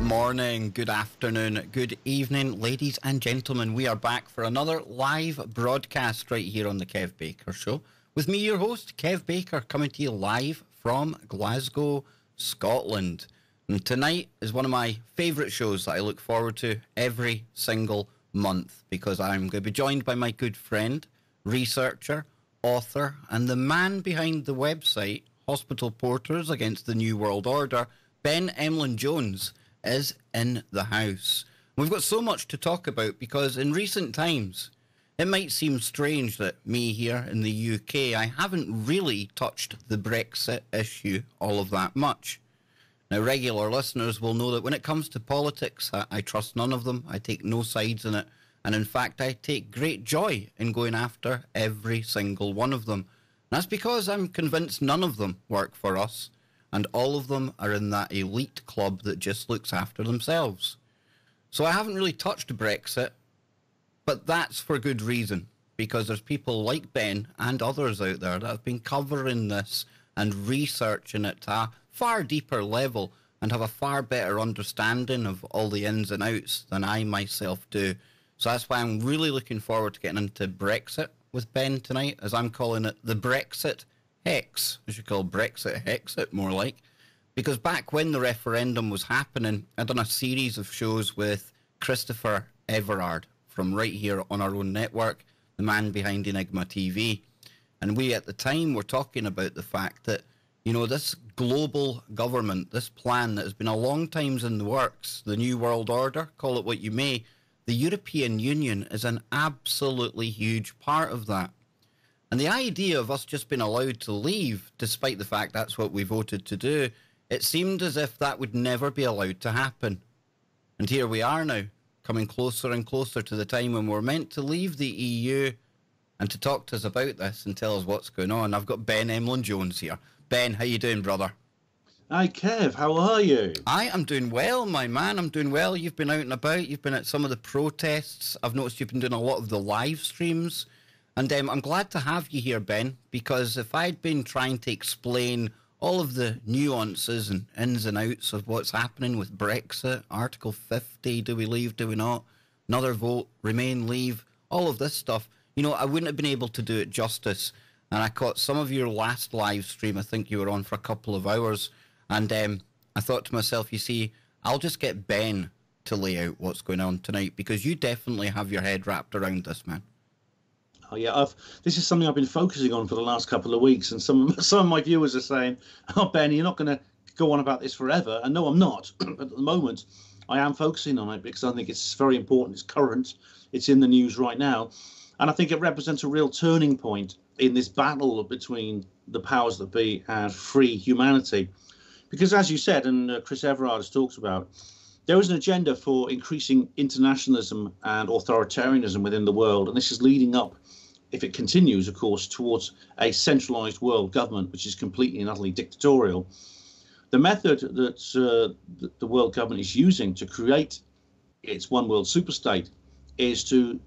morning, good afternoon, good evening, ladies and gentlemen. We are back for another live broadcast right here on the Kev Baker Show. With me, your host, Kev Baker, coming to you live from Glasgow, Scotland. And tonight is one of my favourite shows that I look forward to every single month, because I'm going to be joined by my good friend, researcher, author, and the man behind the website Hospital Porters Against the New World Order, Ben Emlyn-Jones, is in the house. We've got so much to talk about because in recent times, it might seem strange that me here in the UK, I haven't really touched the Brexit issue all of that much. Now, regular listeners will know that when it comes to politics, I trust none of them. I take no sides in it. And in fact, I take great joy in going after every single one of them. That's because I'm convinced none of them work for us, and all of them are in that elite club that just looks after themselves. So I haven't really touched Brexit, but that's for good reason, because there's people like Ben and others out there that have been covering this and researching it to a far deeper level and have a far better understanding of all the ins and outs than I myself do. So that's why I'm really looking forward to getting into Brexit with Ben tonight, as I'm calling it the Brexit Hex. I should call Brexit Hexit more like. Because back when the referendum was happening, I'd done a series of shows with Christopher Everard from right here on our own network, the man behind Enigma TV. And we at the time were talking about the fact that, you know, this global government, this plan that has been a long time in the works, the New World Order, call it what you may, the European Union is an absolutely huge part of that. And the idea of us just being allowed to leave, despite the fact that's what we voted to do, it seemed as if that would never be allowed to happen. And here we are now, coming closer and closer to the time when we're meant to leave the EU. And to talk to us about this and tell us what's going on, I've got Ben Emlyn-Jones here. Ben, how you doing, brother? Hi, Kev. How are you? I am doing well, my man. I'm doing well. You've been out and about. You've been at some of the protests. I've noticed you've been doing a lot of the live streams. And I'm glad to have you here, Ben, because if I'd been trying to explain all of the nuances and ins and outs of what's happening with Brexit, Article 50, do we leave, do we not, another vote, remain, leave, all of this stuff, you know, I wouldn't have been able to do it justice. And I caught some of your last live stream. I think you were on for a couple of hours. And I thought to myself, you see, I'll just get Ben to lay out what's going on tonight, because you definitely have your head wrapped around this, man. Oh yeah, this is something I've been focusing on for the last couple of weeks, and some of my viewers are saying, "Oh, Ben, you're not going to go on about this forever." And no, I'm not. But at the moment, I am focusing on it because I think it's very important. It's current. It's in the news right now, and I think it represents a real turning point in this battle between the powers that be and free humanity. Because, as you said, and Chris Everard has talked about, there is an agenda for increasing internationalism and authoritarianism within the world, and this is leading up, if it continues, of course, towards a centralized world government, which is completely and utterly dictatorial. The method that the world government is using to create its one world superstate is to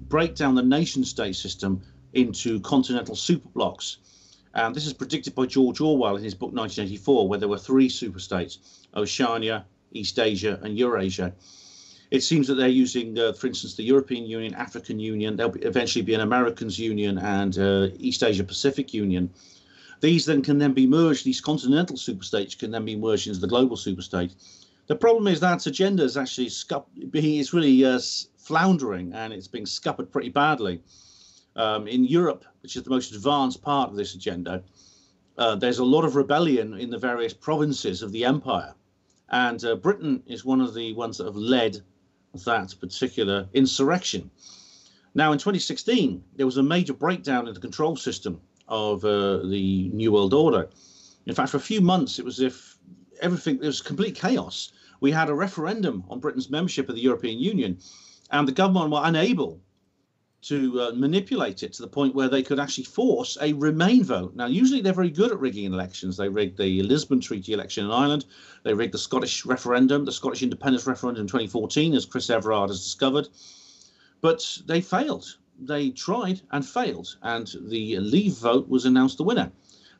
break down the nation state system into continental superblocks. And this is predicted by George Orwell in his book 1984, where there were three superstates: Oceania, East Asia and Eurasia. It seems that they're using, for instance, the European Union, African Union. There'll eventually be an Americans Union and East Asia Pacific Union. These then can then be merged. These continental superstates can then be merged into the global superstate. The problem is that agenda is actually it's really floundering, and it's being scuppered pretty badly. In Europe, which is the most advanced part of this agenda, there's a lot of rebellion in the various provinces of the empire. And Britain is one of the ones that have led that particular insurrection. Now, in 2016, there was a major breakdown in the control system of the New World Order. In fact, for a few months, it was as if there was complete chaos. We had a referendum on Britain's membership of the European Union, and the government were unable to manipulate it to the point where they could actually force a Remain vote. Now, usually they're very good at rigging elections. They rigged the Lisbon Treaty election in Ireland. They rigged the Scottish referendum, the Scottish independence referendum in 2014, as Chris Everard has discovered. But they failed. They tried and failed. And the Leave vote was announced the winner.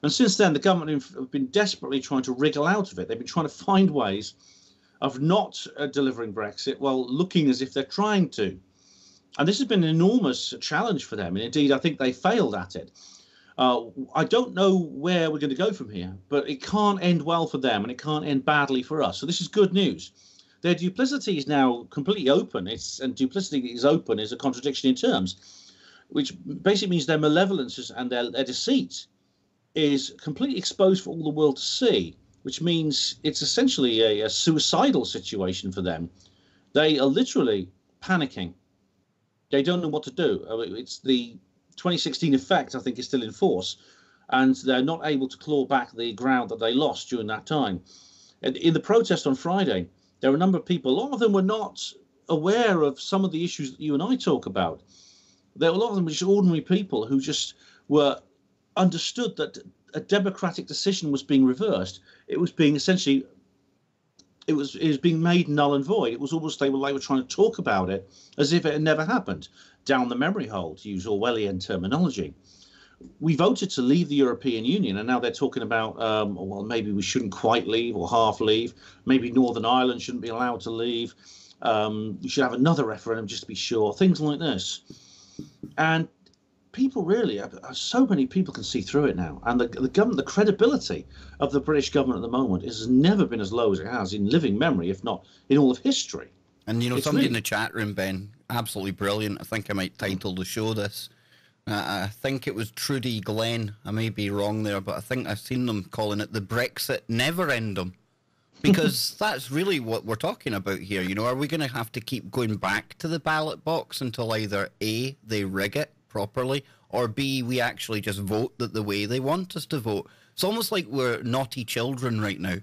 And since then, the government have been desperately trying to wriggle out of it. They've been trying to find ways of not delivering Brexit while looking as if they're trying to. And this has been an enormous challenge for them. And indeed, I think they failed at it. I don't know where we're going to go from here, but it can't end well for them and it can't end badly for us. So this is good news. Their duplicity is now completely open. And duplicity is open is a contradiction in terms, which basically means their malevolence and their deceit is completely exposed for all the world to see, which means it's essentially a suicidal situation for them. They are literally panicking. They don't know what to do. It's the 2016 effect, I think, is still in force, and they're not able to claw back the ground that they lost during that time. And in the protest on Friday, there were a number of people. A lot of them were not aware of some of the issues that you and I talk about. There were a lot of them were just ordinary people who just were understood that a democratic decision was being reversed. It was being essentially, it was being made null and void. It was almost they were trying to talk about it as if it had never happened, down the memory hole, to use Orwellian terminology. We voted to leave the European Union, and now they're talking about, well, maybe we shouldn't quite leave or half leave. Maybe Northern Ireland shouldn't be allowed to leave. We should have another referendum just to be sure. Things like this. And people really, so many people can see through it now. And the government, the credibility of the British government at the moment has never been as low as it has in living memory, if not in all of history. And, you know, somebody in the chat room, Ben, absolutely brilliant. I think I might title the show this. I think it was Trudy Glenn. I may be wrong there, but I think I've seen them calling it the BREXIT Neverendum. Because that's really what we're talking about here. You know, are we going to have to keep going back to the ballot box until either A, they rig it properly, or B, we actually just vote that the way they want us to vote? It's almost like we're naughty children right now.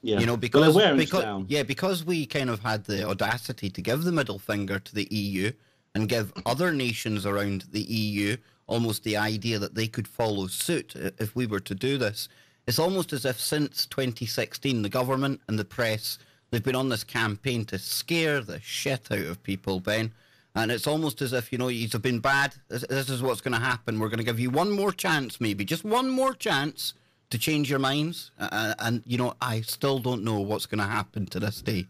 Yeah. You know, because we kind of had the audacity to give the middle finger to the EU and give other nations around the EU almost the idea that they could follow suit if we were to do this. It's almost as if since 2016, the government and the press, they've been on this campaign to scare the shit out of people, Ben. And it's almost as if, you know, you've been bad. This is what's going to happen. We're going to give you one more chance, maybe just one more chance to change your minds. And you know, I still don't know what's going to happen to this day.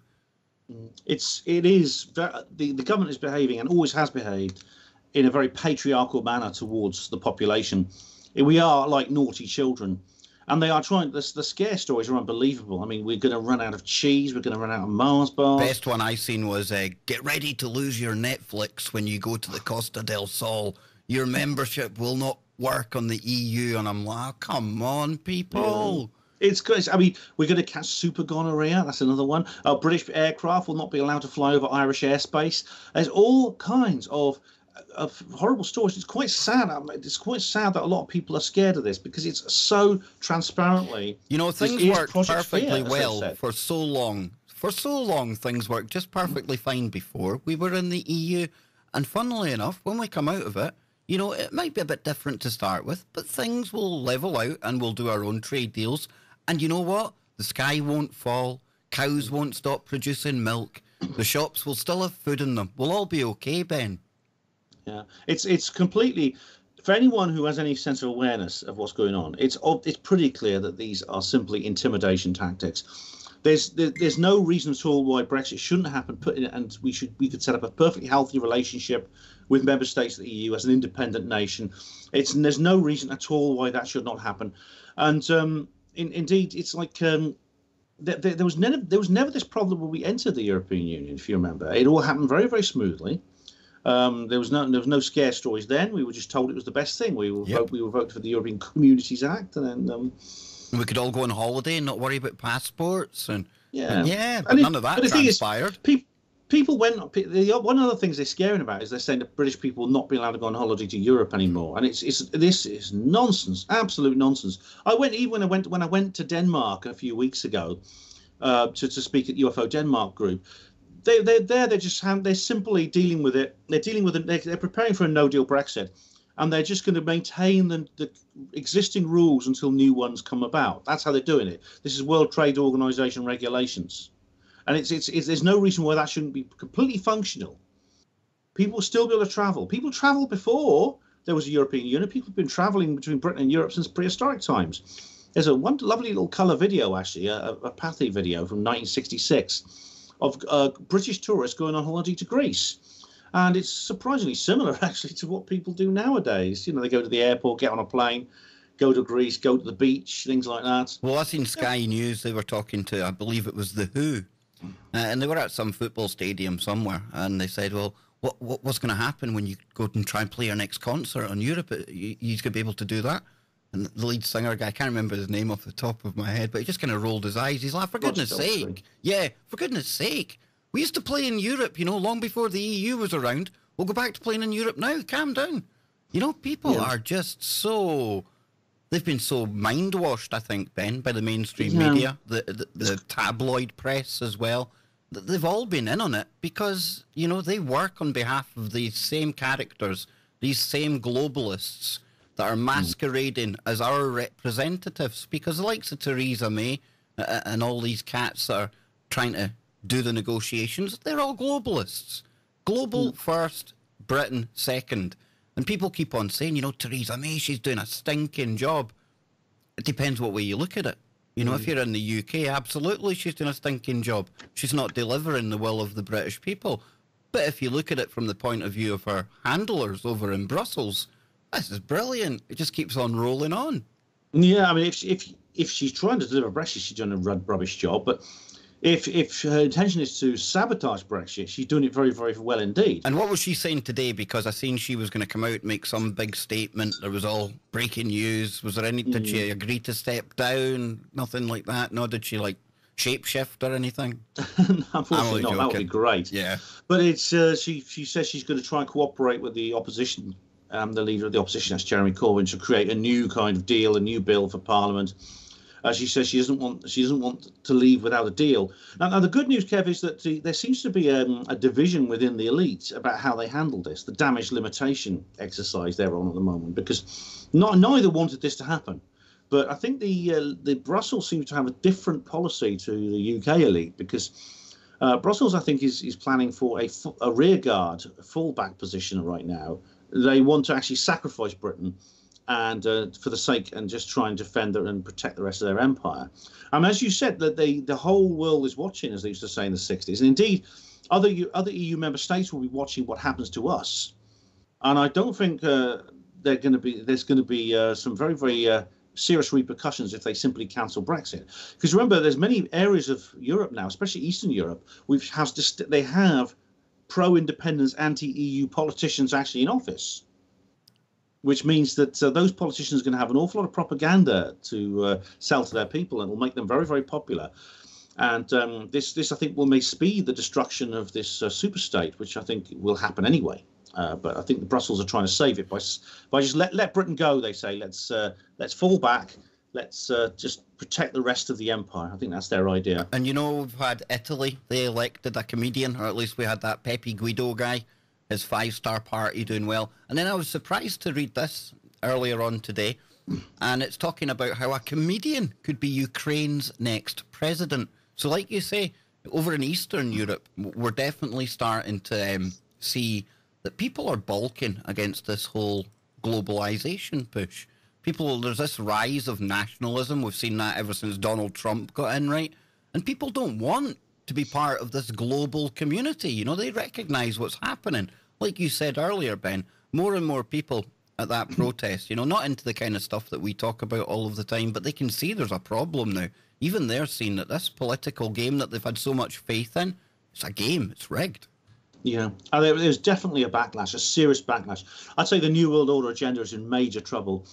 The government is behaving and always has behaved in a very patriarchal manner towards the population. We are like naughty children. And they are trying, the scare stories are unbelievable. I mean, we're going to run out of cheese. We're going to run out of Mars bars. Best one I seen was, get ready to lose your Netflix when you go to the Costa del Sol. Your membership will not work on the EU. And I'm like, oh, come on, people. Yeah. It's good. I mean, we're going to catch super gonorrhea. That's another one. British aircraft will not be allowed to fly over Irish airspace. There's all kinds of horrible stories. It's quite sad. It's quite sad that a lot of people are scared of this because it's so transparently. You know, things worked perfectly well for so long. For so long, things worked just perfectly fine before we were in the EU. And funnily enough, when we come out of it, you know, it might be a bit different to start with, but things will level out and we'll do our own trade deals. And you know what? The sky won't fall. Cows won't stop producing milk. The shops will still have food in them. We'll all be okay, Ben. Yeah, it's completely, for anyone who has any sense of awareness of what's going on, it's pretty clear that these are simply intimidation tactics. There's no reason at all why Brexit shouldn't happen. And we could set up a perfectly healthy relationship with member states of the EU as an independent nation. There's no reason at all why that should not happen. And indeed, it's like there was never this problem when we entered the European Union. If you remember, it all happened very, very smoothly. There was no scare stories then. We were just told it was the best thing. We were voted for the European Communities Act, and then we could all go on holiday and not worry about passports and but none of that transpired. People went. One of the things they're scaring about is they're saying that British people will not be allowed to go on holiday to Europe anymore, and this is nonsense, absolute nonsense. When I went to Denmark a few weeks ago to speak at UFO Denmark group. They're simply dealing with it. They're preparing for a no-deal Brexit, and they're just going to maintain the existing rules until new ones come about. That's how they're doing it. This is World Trade Organization regulations, and there's no reason why that shouldn't be completely functional. People will still be able to travel. People traveled before there was a European Union. People have been traveling between Britain and Europe since prehistoric times. There's one lovely little colour video, actually, a Pathy video from 1966. of British tourists going on holiday to Greece. And it's surprisingly similar, actually, to what people do nowadays. You know, they go to the airport, get on a plane, go to Greece, go to the beach, things like that. Well, I seen Sky News. They were talking to, I believe it was The Who, and they were at some football stadium somewhere, and they said, well, what's going to happen when you go and try and play your next concert in Europe? You're going to be able to do that? And the lead singer guy, I can't remember his name off the top of my head, but he just kind of rolled his eyes. He's like, for goodness sake. Yeah, for goodness sake. We used to play in Europe, you know, long before the EU was around. We'll go back to playing in Europe now. Calm down. You know, people are just so... They've been so mind-washed, I think, Ben, by the mainstream media, the tabloid press as well. They've all been in on it because, you know, they work on behalf of these same characters, these same globalists that are masquerading as our representatives, because the likes of Theresa May and all these cats that are trying to do the negotiations, they're all globalists. Global first, Britain second. And people keep on saying, you know, Theresa May, she's doing a stinking job. It depends what way you look at it. You know, if you're in the UK, absolutely, she's doing a stinking job. She's not delivering the will of the British people. But if you look at it from the point of view of her handlers over in Brussels, this is brilliant. It just keeps on rolling on. Yeah, I mean, if she's trying to deliver Brexit, she's doing a rubbish job. But if her intention is to sabotage Brexit, she's doing it very, very well indeed. And what was she saying today? Because I seen she was going to come out and make some big statement. There was all breaking news. Was there any? Did she agree to step down? Nothing like that. No, did she like shapeshift or anything? Unfortunately not. That would be great. Yeah. But it's she says she's going to try and cooperate with the opposition, the leader of the opposition, that's Jeremy Corbyn, to create a new kind of deal, a new bill for Parliament. She says she doesn't want to leave without a deal. Now the good news, Kev, is that there seems to be a division within the elite about how they handle this, the damage limitation exercise they're on at the moment, because neither wanted this to happen. But I think the Brussels seems to have a different policy to the UK elite, because Brussels, I think, is planning for a rearguard, a fallback position right now. They want to actually sacrifice Britain and for the sake and just try and defend and protect the rest of their empire. As you said, that the whole world is watching, as they used to say in the 60s. And indeed, other EU member states will be watching what happens to us. And I don't think there's going to be some very, very serious repercussions if they simply cancel Brexit. Because remember, there's many areas of Europe now, especially Eastern Europe, which they have pro-independence, anti-EU politicians actually in office, which means that those politicians are going to have an awful lot of propaganda to sell to their people, and it will make them very, very popular. And this, I think, may speed the destruction of this superstate, which I think will happen anyway. But I think the Brussels are trying to save it by just let Britain go. They say let's fall back. Let's just protect the rest of the empire. I think that's their idea. And you know, we've had Italy. They elected a comedian, or at least we had that Pepe Guido guy. His 5-star party doing well. And then I was surprised to read this earlier on today, and it's talking about how a comedian could be Ukraine's next president. So like you say, over in Eastern Europe, we're definitely starting to see that people are balking against this whole globalization push. There's this rise of nationalism. We've seen that ever since Donald Trump got in, right? And people don't want to be part of this global community. You know, they recognize what's happening. Like you said earlier, Ben, more and more people at that protest, you know, not into the kind of stuff that we talk about all of the time, but they can see there's a problem now. Even they're seeing that this political game that they've had so much faith in, it's a game, it's rigged. Yeah, there's definitely a backlash, a serious backlash. I'd say the New World Order agenda is in major trouble.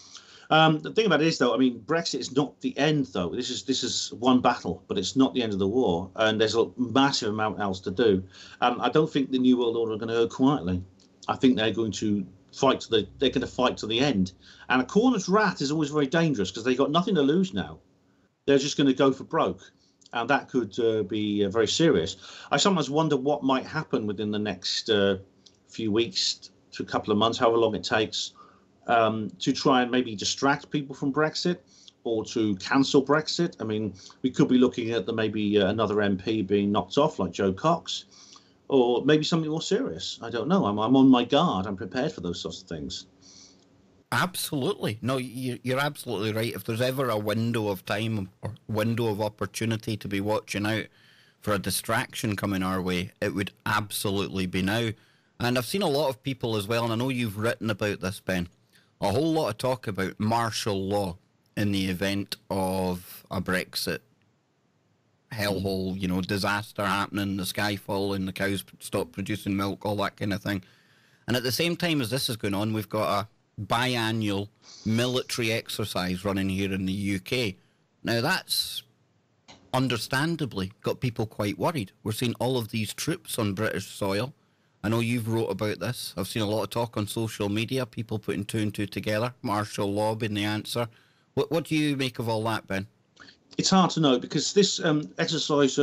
The thing about it is, though, I mean, Brexit is not the end, though. This is one battle, but it's not the end of the war, and there's a massive amount else to do. I don't think the New World Order are going to go quietly. I think they're going to fight to the end. And a cornered rat is always very dangerous because they've got nothing to lose now. They're just going to go for broke, and that could be very serious. I sometimes wonder what might happen within the next few weeks to a couple of months, however long it takes, to try and maybe distract people from Brexit or to cancel Brexit. I mean, we could be looking at maybe another MP being knocked off like Joe Cox, or maybe something more serious. I don't know. I'm on my guard. I'm prepared for those sorts of things. Absolutely. No, you're absolutely right. If there's ever a window of time or window of opportunity to be watching out for a distraction coming our way, it would absolutely be now. And I've seen a lot of people as well, and I know you've written about this, Ben, a whole lot of talk about martial law in the event of a Brexit hellhole, you know, disaster happening, the sky falling, the cows stop producing milk, all that kind of thing. And at the same time as this is going on, we've got a biannual military exercise running here in the UK. Now, that's understandably got people quite worried. We're seeing all of these troops on British soil. I know you've wrote about this. I've seen a lot of talk on social media, people putting two and two together, martial law being the answer. What do you make of all that, Ben? It's hard to know, because this exercise,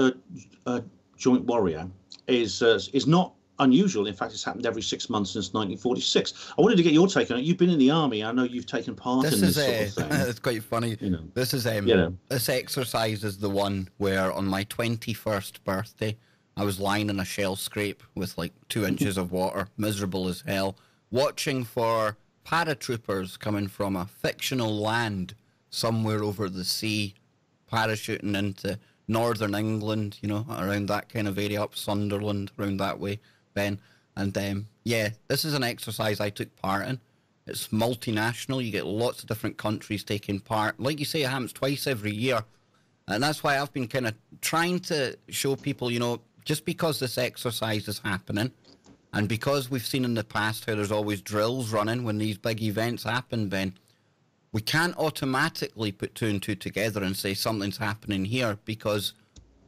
Joint Warrior, is not unusual. In fact, it's happened every 6 months since 1946. I wanted to get your take on it. You've been in the army. I know you've taken part in this sort of thing. It's quite funny. You know, this is this exercise is the one where on my 21st birthday, I was lying in a shell scrape with like 2 inches of water, miserable as hell, watching for paratroopers coming from a fictional land somewhere over the sea, parachuting into northern England, you know, around that kind of area, up Sunderland, around that way, Ben. And this is an exercise I took part in. It's multinational. You get lots of different countries taking part. Like you say, it happens twice every year. And that's why I've been kind of trying to show people, you know, just because this exercise is happening, and because we've seen in the past how there's always drills running when these big events happen, Ben, we can't automatically put two and two together and say something's happening here because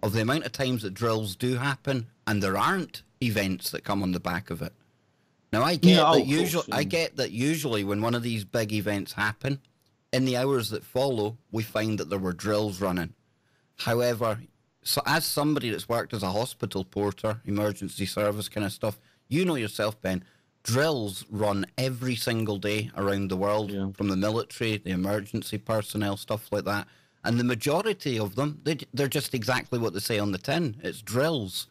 of the amount of times that drills do happen and there aren't events that come on the back of it. Now, I get I get that usually when one of these big events happen, in the hours that follow, we find that there were drills running. However, so as somebody that's worked as a hospital porter, emergency service kind of stuff, you know yourself, Ben, drills run every single day around the world, from the military, the emergency personnel, stuff like that. And the majority of them, they're just exactly what they say on the tin. It's drills.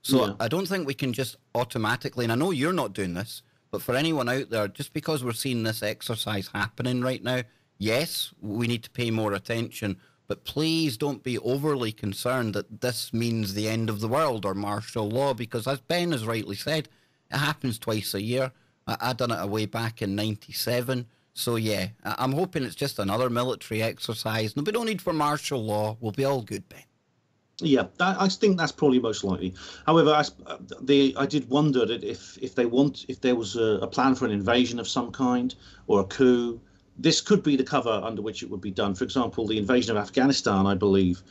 So I don't think we can just automatically, and I know you're not doing this, but for anyone out there, just because we're seeing this exercise happening right now, yes, we need to pay more attention, but please don't be overly concerned that this means the end of the world or martial law, because as Ben has rightly said, it happens twice a year. I done it way back in 97. So, I'm hoping it's just another military exercise. No, we don't need for martial law. We'll be all good, Ben. Yeah, I think that's probably most likely. However, I did wonder that if there was a plan for an invasion of some kind or a coup, this could be the cover under which it would be done. For example, the invasion of Afghanistan, I believe,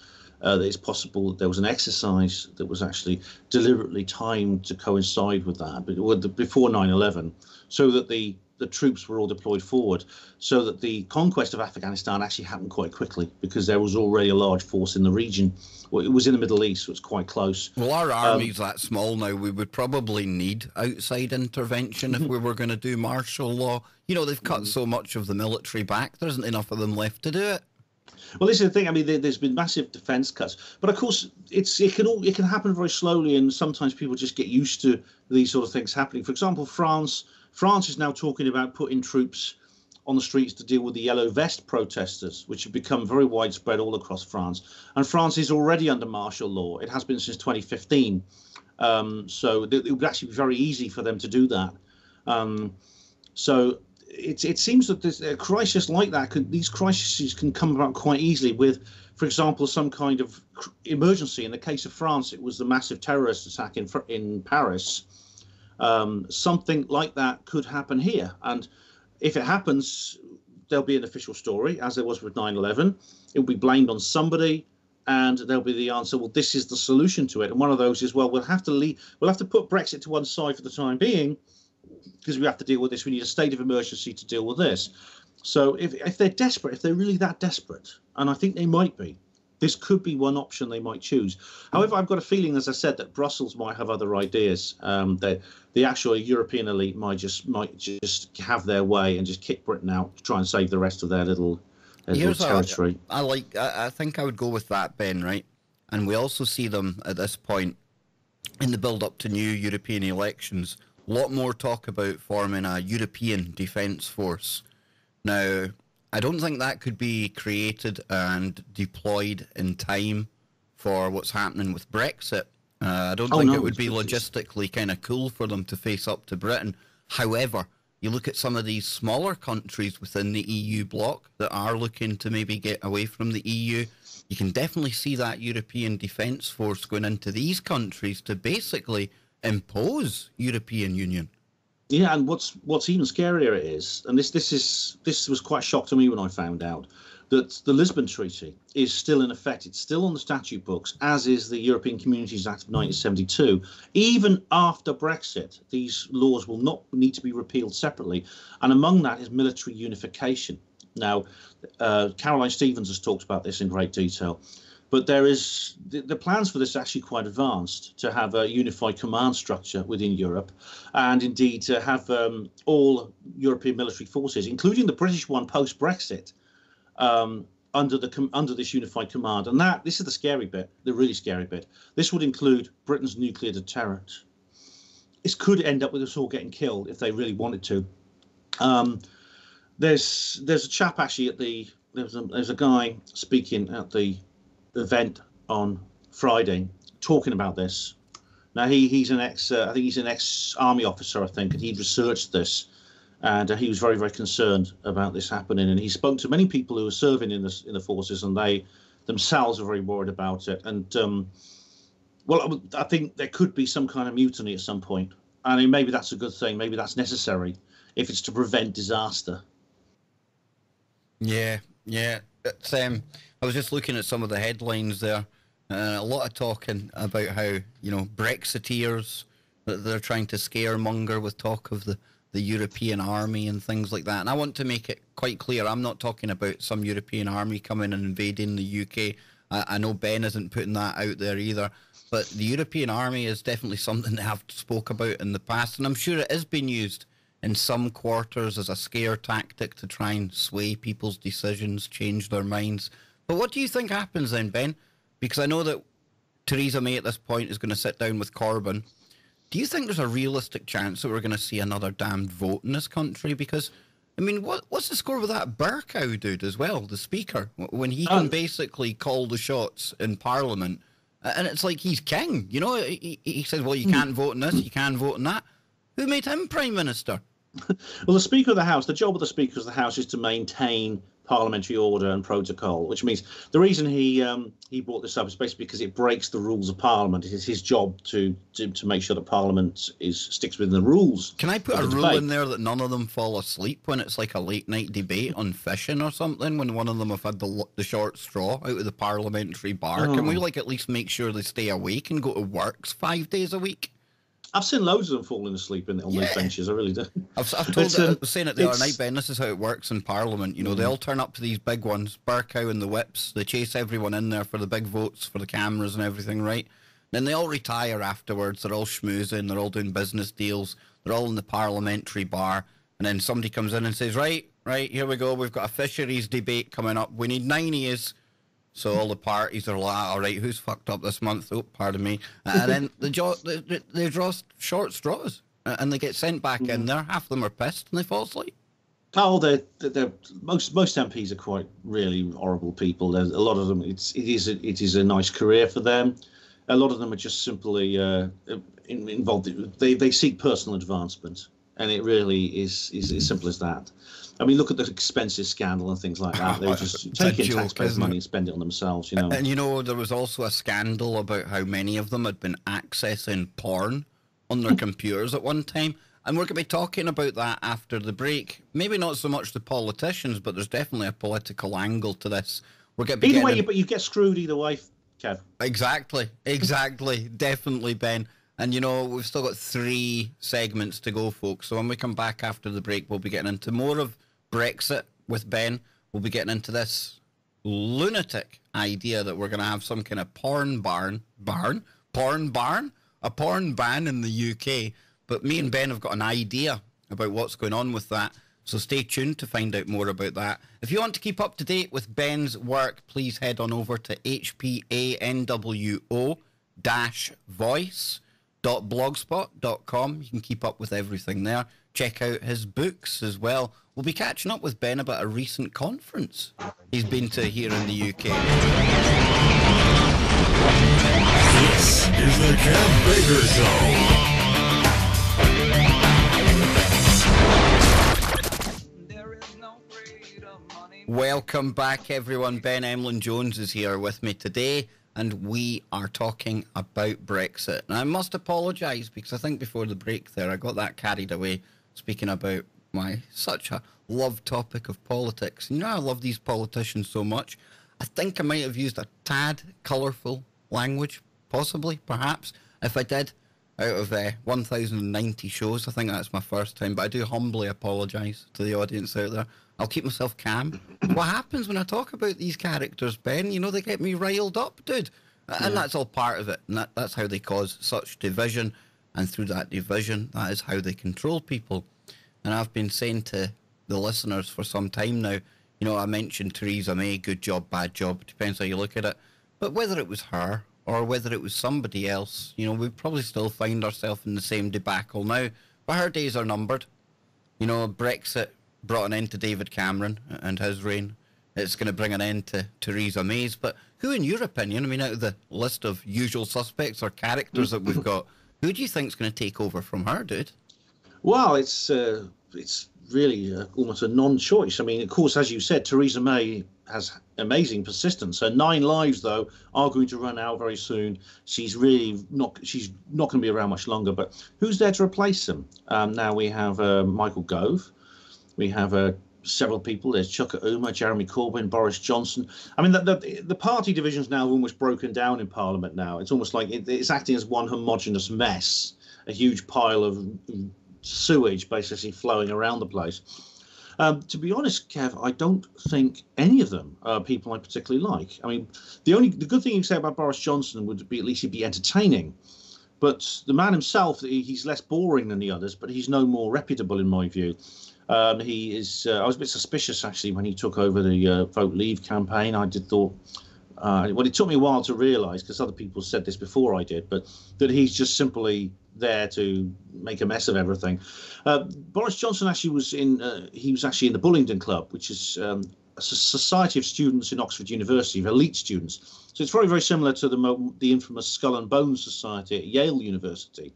that it's possible that there was an exercise that was actually deliberately timed to coincide with that, but before 9/11, so that the troops were all deployed forward, so that the conquest of Afghanistan actually happened quite quickly because there was already a large force in the region. Well, it was in the Middle East, so it's quite close. Well, our army's that small now. We would probably need outside intervention if we were going to do martial law. You know, they've cut so much of the military back. There isn't enough of them left to do it. Well, this is the thing. I mean, there's been massive defence cuts, but of course, it can happen very slowly, and sometimes people just get used to these sort of things happening. For example, France is now talking about putting troops on the streets to deal with the yellow vest protesters, which have become very widespread all across France. And France is already under martial law. It has been since 2015. So it would actually be very easy for them to do that. So it seems that this, a crisis like that, these crises can come about quite easily with, for example, some kind of emergency. In the case of France, it was the massive terrorist attack in Paris. Something like that could happen here. And if it happens, there'll be an official story, as there was with 9/11. It will be blamed on somebody, and there'll be the answer, well, this is the solution to it. And one of those is, well, we'll have to put Brexit to one side for the time being, because we have to deal with this. We need a state of emergency to deal with this. So if they're desperate, if they're really that desperate, and I think they might be, this could be one option they might choose. However, I've got a feeling, as I said, that Brussels might have other ideas. The actual European elite might just have their way and just kick Britain out to try and save the rest of their little territory. I think I would go with that, Ben, right? And we also see them at this point in the build-up to new European elections. A lot more talk about forming a European defence force. Now, I don't think that could be created and deployed in time for what's happening with Brexit. I don't think it would be logistically kind of cool for them to face up to Britain. However, you look at some of these smaller countries within the EU bloc that are looking to maybe get away from the EU. You can definitely see that European Defence Force going into these countries to basically impose European Union. Yeah, and what's even scarier is, and this was quite a shock to me when I found out, that the Lisbon Treaty is still in effect. It's still on the statute books, as is the European Communities Act of 1972. Even after Brexit, these laws will not need to be repealed separately. And among that is military unification. Now, Caroline Stevens has talked about this in great detail. But there is the plans for this are actually quite advanced, to have a unified command structure within Europe, and indeed to have all European military forces, including the British one post-Brexit, under this unified command. And this is the scary bit, the really scary bit. This would include Britain's nuclear deterrent. This could end up with us all getting killed if they really wanted to. There's a chap actually there's a guy speaking at the event on Friday talking about this. Now he's an ex-army officer, I think, and he researched this, and he was very, very concerned about this happening. And he spoke to many people who were serving in the forces, and they themselves are very worried about it. And well, I think there could be some kind of mutiny at some point. I mean, maybe that's a good thing. Maybe that's necessary if it's to prevent disaster. Yeah. It's, I was just looking at some of the headlines there. A lot of talking about how, Brexiteers, that they're trying to scaremonger with talk of the European army and things like that. And I want to make it quite clear, I'm not talking about some European army coming and invading the UK. I know Ben isn't putting that out there either. But the European army is definitely something that I've spoke about in the past. And I'm sure it is being used in some quarters as a scare tactic to try and sway people's decisions, change their minds. But what do you think happens then, Ben? Because I know that Theresa May at this point is going to sit down with Corbyn. Do you think there's a realistic chance that we're going to see another damned vote in this country? Because, I mean, what's the score with that Bercow dude as well, the speaker, when he can basically call the shots in Parliament? And it's like he's king, He says, well, you can't vote in this, you can't vote in that. Who made him Prime Minister? Well, the Speaker of the House, the job of the Speaker of the House is to maintain parliamentary order and protocol, which means the reason he brought this up is basically because it breaks the rules of Parliament. It is his job to make sure that Parliament sticks within the rules. Can I put a rule in there that none of them fall asleep when it's like a late night debate on fishing or something, when one of them have had the short straw out of the parliamentary bar? Can we at least make sure they stay awake and go to work 5 days a week? I've seen loads of them falling asleep on those benches. I really do. I was saying it the other night, Ben. This is how it works in Parliament. They all turn up to these big ones, Bercow and the whips. They chase everyone in there for the big votes, for the cameras and everything, right? Then they all retire afterwards. They're all schmoozing. They're all doing business deals. They're all in the parliamentary bar. And then somebody comes in and says, right, here we go. We've got a fisheries debate coming up. We need 9 years. So all the parties are like, all right, who's fucked up this month? Oh, pardon me. And then they draw short straws and they get sent back in there. Half of them are pissed and they fall asleep. Oh, most MPs are quite really horrible people. There's a lot of them. It is a nice career for them. A lot of them are just simply involved. They seek personal advancement, and it really is as simple as that. I mean, look at the expenses scandal and things like that. They were just taking taxpayers' money and spend it on themselves, And there was also a scandal about how many of them had been accessing porn on their computers at one time. And we're going to be talking about that after the break. Maybe not so much the politicians, but there's definitely a political angle to this. We're going to be either way, but you get screwed either way, Kev. Exactly. Definitely, Ben. And, we've still got 3 segments to go, folks. So when we come back after the break, we'll be getting into more of Brexit with Ben. We'll be getting into this lunatic idea that we're going to have some kind of porn ban in the UK. But me and Ben have got an idea about what's going on with that. So stay tuned to find out more about that. If you want to keep up to date with Ben's work, please head on over to hpanwo-voice.blogspot.com. You can keep up with everything there. Check out his books as well. We'll be catching up with Ben about a recent conference he's been to here in the UK. This is the Kev Baker Show. Welcome back, everyone. Ben Emlyn-Jones is here with me today, and we are talking about Brexit. And I must apologise, because I think before the break there, I got that carried away, speaking about such a love topic of politics. You know, I love these politicians so much. I think I might have used a tad colourful language, possibly, perhaps. If I did, out of 1,090 shows, I think that's my first time, but I do humbly apologise to the audience out there. I'll keep myself calm. What happens when I talk about these characters, Ben? You know, they get me riled up, dude. And that's all part of it. And that's how they cause such division. And through that division, that is how they control people. And I've been saying to the listeners for some time now, you know, I mentioned Theresa May, good job, bad job, depends how you look at it. But whether it was her or whether it was somebody else, you know, we'd probably still find ourselves in the same debacle now. But her days are numbered. You know, Brexit brought an end to David Cameron and his reign. It's going to bring an end to Theresa May's. But who, in your opinion, I mean, out of the list of usual suspects or characters that we've got, who do you think is going to take over from her, dude? Well, it's really almost a non-choice. I mean, of course, as you said, Theresa May has amazing persistence. Her 9 lives, though, are going to run out very soon. She's not going to be around much longer. But who's there to replace them? Now we have Michael Gove. We have several people. There's Chuka Umahr, Jeremy Corbyn, Boris Johnson. I mean, the party division's now almost broken down in Parliament now. It's almost like it's acting as one homogenous mess, a huge pile of sewage basically flowing around the place. To be honest, Kev, I don't think any of them are people I particularly like. I mean, the good thing you can say about Boris Johnson would be at least he'd be entertaining. But the man himself, he's less boring than the others, but he's no more reputable in my view. He is. I was a bit suspicious actually when he took over the Vote Leave campaign. I did thought. Well, it took me a while to realise, because other people said this before I did, but that he's just simply there to make a mess of everything. Boris Johnson actually was in. He was actually in the Bullingdon Club, which is a society of students in Oxford University, of elite students. So it's very, very similar to the infamous Skull and Bones Society at Yale University.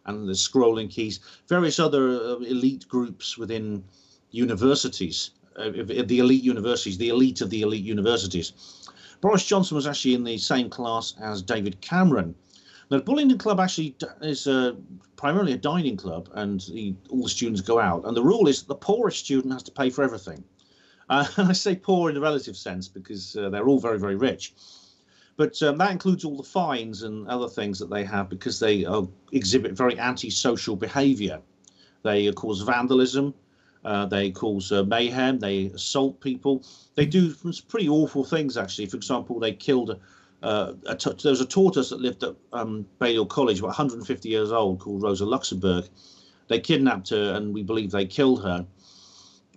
And the Scrolling Keys, various other elite groups within universities, the elite universities, the elite of the elite universities. Boris Johnson was actually in the same class as David Cameron. Now, the Bullingdon Club actually is primarily a dining club, and all the students go out. And the rule is that the poorest student has to pay for everything. And I say poor in a relative sense because they're all very, very rich. But that includes all the fines and other things that they have because they exhibit very antisocial behaviour. They cause vandalism, they cause mayhem, they assault people. They do some pretty awful things, actually. For example, they killed, there was a tortoise that lived at Balliol College, about 150 years old, called Rosa Luxemburg. They kidnapped her, and we believe they killed her.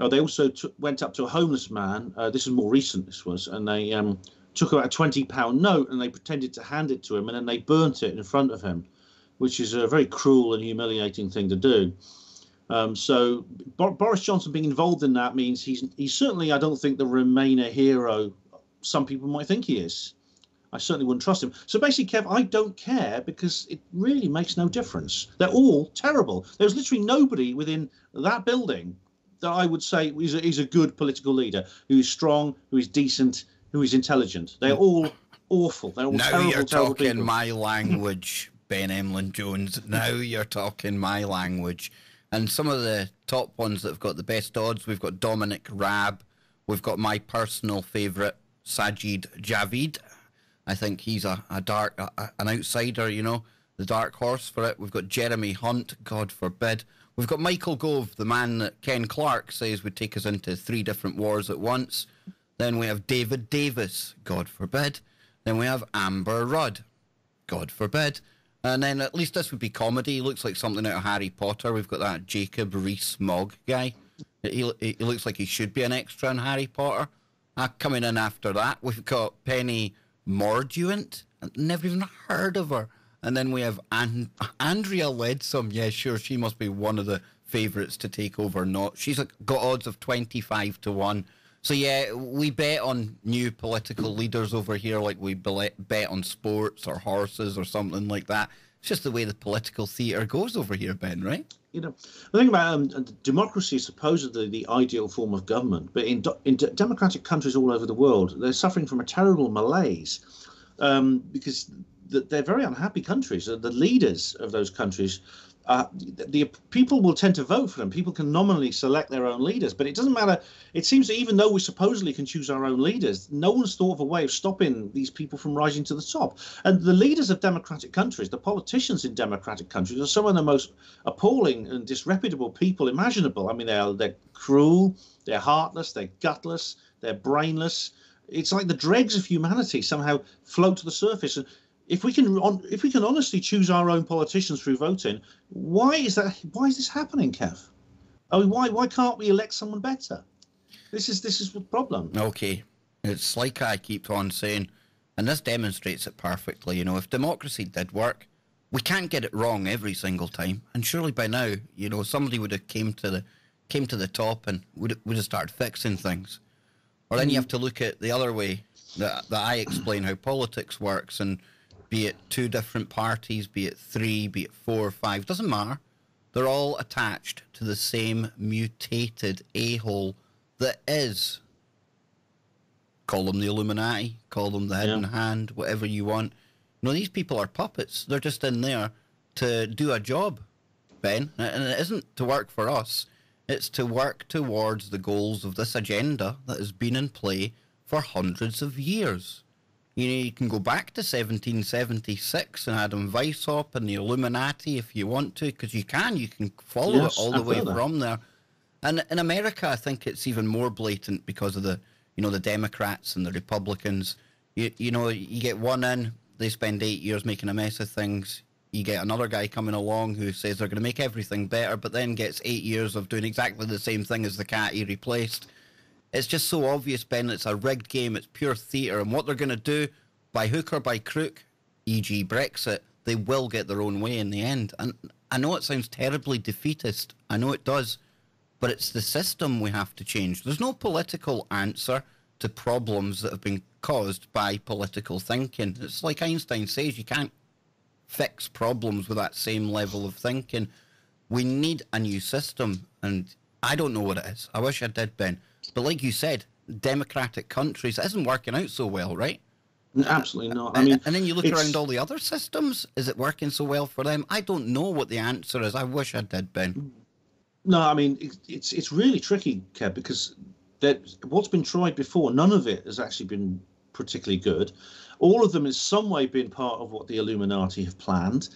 They also went up to a homeless man. This is more recent, this was, and they took out a £20 note and they pretended to hand it to him, and then they burnt it in front of him, which is a very cruel and humiliating thing to do. So Boris Johnson being involved in that means he's certainly, I don't think, the Remainer hero some people might think he is. I certainly wouldn't trust him. So basically, Kev, I don't care because it really makes no difference. They're all terrible. There's literally nobody within that building that I would say is a good political leader, who is strong, who is decent, who is intelligent. They're all awful. They're all now terrible, you're terrible talking people. my language, Ben Emlyn-Jones. Now you're talking my language. And some of the top ones that have got the best odds, we've got Dominic Raab. We've got my personal favourite, Sajid Javid. I think he's an outsider, you know, the dark horse for it. We've got Jeremy Hunt, God forbid. We've got Michael Gove, the man that Ken Clarke says would take us into 3 different wars at once. Then we have David Davis, God forbid. Then we have Amber Rudd, God forbid. And then at least this would be comedy. He looks like something out of Harry Potter. We've got that Jacob Rees-Mogg guy. He looks like he should be an extra in Harry Potter. Coming in after that, we've got Penny Mordaunt. Never even heard of her. And then we have Andrea Leadsom. Yeah, sure, she must be one of the favourites to take over. Not. She's got odds of 25 to 1. So yeah, we bet on new political leaders over here, like we bet on sports or horses or something like that. It's just the way the political theatre goes over here, Ben, right? You know, the thing about democracy is supposedly the ideal form of government, but in democratic countries all over the world, they're suffering from a terrible malaise because they're very unhappy countries. The leaders of those countries, the people will tend to vote for them. People can nominally select their own leaders, but it doesn't matter. It seems that even though we supposedly can choose our own leaders, no one's thought of a way of stopping these people from rising to the top. And the leaders of democratic countries, the politicians in democratic countries, are some of the most appalling and disreputable people imaginable. I mean, they're cruel, they're heartless, they're gutless, they're brainless. It's like the dregs of humanity somehow float to the surface. And if we can honestly choose our own politicians through voting, why is that? Why is this happening, Kev? I mean, why can't we elect someone better? This is the problem. Okay, it's like I keep on saying, and this demonstrates it perfectly. You know, if democracy did work, we can't get it wrong every single time. And surely by now, you know, somebody would have came to the top and would have started fixing things. Or then you have to look at the other way that I explain how politics works, and be it two different parties, be it three, be it 4 or 5, doesn't matter. They're all attached to the same mutated a-hole that is, call them the Illuminati, call them the hidden hand, whatever you want. You know, these people are puppets. They're just in there to do a job, Ben. And it isn't to work for us. It's to work towards the goals of this agenda that has been in play for hundreds of years. You know, you can go back to 1776 and Adam Weishaupt and the Illuminati if you want to, because you can follow it all the way from there. And in America, I think it's even more blatant because of the Democrats and the Republicans. You know, you get one in, they spend 8 years making a mess of things. You get another guy coming along who says they're going to make everything better, but then gets 8 years of doing exactly the same thing as the cat he replaced. It's just so obvious, Ben, it's a rigged game, it's pure theatre, and what they're going to do, by hook or by crook, e.g. Brexit, they will get their own way in the end. And I know it sounds terribly defeatist, I know it does, but it's the system we have to change. There's no political answer to problems that have been caused by political thinking. It's like Einstein says, you can't fix problems with that same level of thinking. We need a new system, and I don't know what it is. I wish I did, Ben. But like you said, democratic countries, it isn't working out so well, right? Absolutely not. I mean, and then you look around all the other systems. Is it working so well for them? I don't know what the answer is. I wish I did, Ben. No, I mean, it's really tricky, Kev, because what's been tried before, none of it has actually been particularly good. All of them in some way been part of what the Illuminati have planned.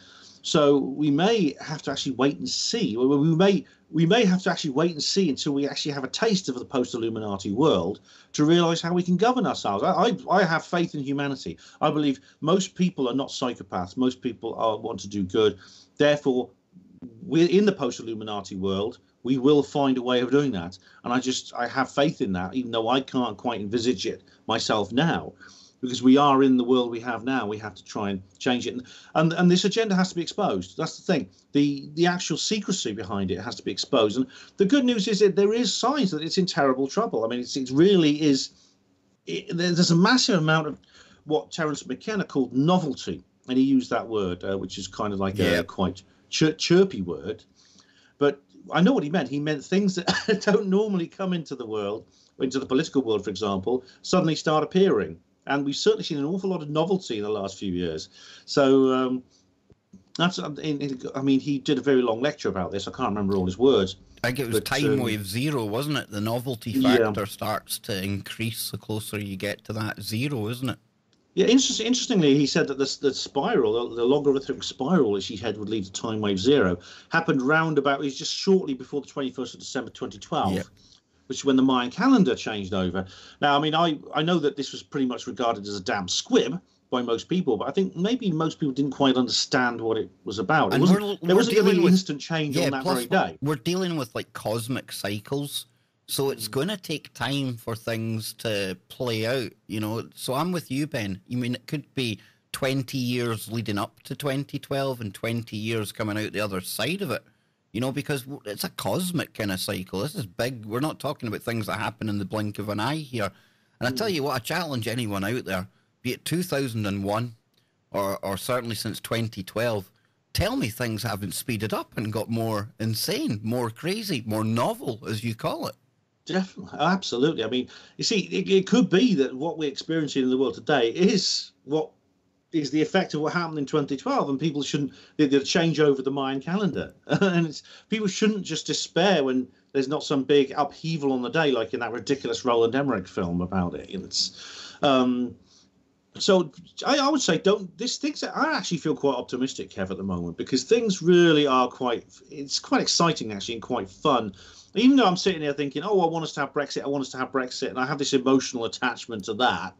So we may have to actually wait and see. We may have to actually wait and see until we actually have a taste of the post-Illuminati world to realise how we can govern ourselves. I have faith in humanity. I believe most people are not psychopaths. Most people want to do good. Therefore, we're in the post-Illuminati world. We will find a way of doing that. And I have faith in that, even though I can't quite envisage it myself now. Because we are in the world we have now, we have to try and change it, and this agenda has to be exposed. That's the thing. The actual secrecy behind it has to be exposed. And the good news is that there is signs that it's in terrible trouble. I mean, it really is. There's a massive amount of what Terence McKenna called novelty, and he used that word, which is kind of like a quite chirpy word. But I know what he meant. He meant things that don't normally come into the world, into the political world, for example, suddenly start appearing. And we've certainly seen an awful lot of novelty in the last few years. So that's, I mean, he did a very long lecture about this. I can't remember all his words. I think it was time wave zero, wasn't it? The novelty factor starts to increase the closer you get to that zero, isn't it? Yeah, interestingly, he said that the spiral, the logarithmic spiral, as he had would lead to time wave zero, happened round about, just shortly before the 21st of December 2012. Yeah. Which is when the Mayan calendar changed over. Now, I mean, I know that this was pretty much regarded as a damn squib by most people, but I think maybe most people didn't quite understand what it was about. There wasn't going to be an instant change on that very day. We're dealing with like cosmic cycles, so it's going to take time for things to play out, you know. So I'm with you, Ben. I mean, it could be 20 years leading up to 2012 and 20 years coming out the other side of it. because it's a cosmic kind of cycle. This is big. We're not talking about things that happen in the blink of an eye here. And I tell you what, I challenge anyone out there, be it 2001 or certainly since 2012, tell me things haven't speeded up and got more insane, more crazy, more novel, as you call it. Definitely, absolutely. I mean, you see, it could be that what we're experiencing in the world today is what is the effect of what happened in 2012, and people shouldn't the change over the Mayan calendar, and people shouldn't just despair when there's not some big upheaval on the day, like in that ridiculous Roland Emmerich film about it. It's so I would say I actually feel quite optimistic, Kev, at the moment, because things really are it's quite exciting actually and quite fun. Even though I'm sitting here thinking, oh, I want us to have Brexit, and I have this emotional attachment to that.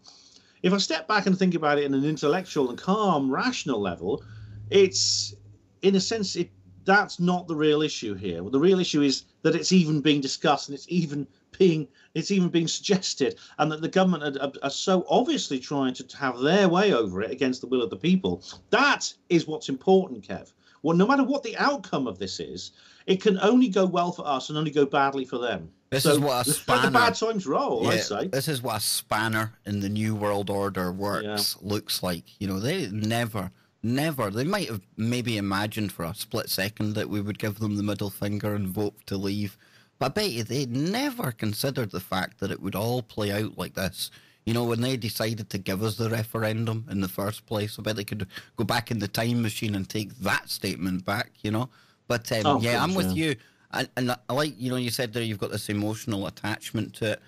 If I step back and think about it in an intellectual and calm, rational level, it's, in a sense, that's not the real issue here. Well, the real issue is that it's even being discussed and it's even being suggested, and that the government are so obviously trying to have their way over it against the will of the people. That is what's important, Kev. Well, no matter what the outcome of this is, it can only go well for us and only go badly for them. This is what a spanner. The bad times roll, yeah, I say. This is what a spanner in the New World Order looks like. They never, they might have maybe imagined for a split second that we would give them the middle finger and vote to leave. But I bet you they never considered the fact that it would all play out like this. When they decided to give us the referendum in the first place, I bet they could go back in the time machine and take that statement back, But, I'm with you. And I like, you said there you've got this emotional attachment to it.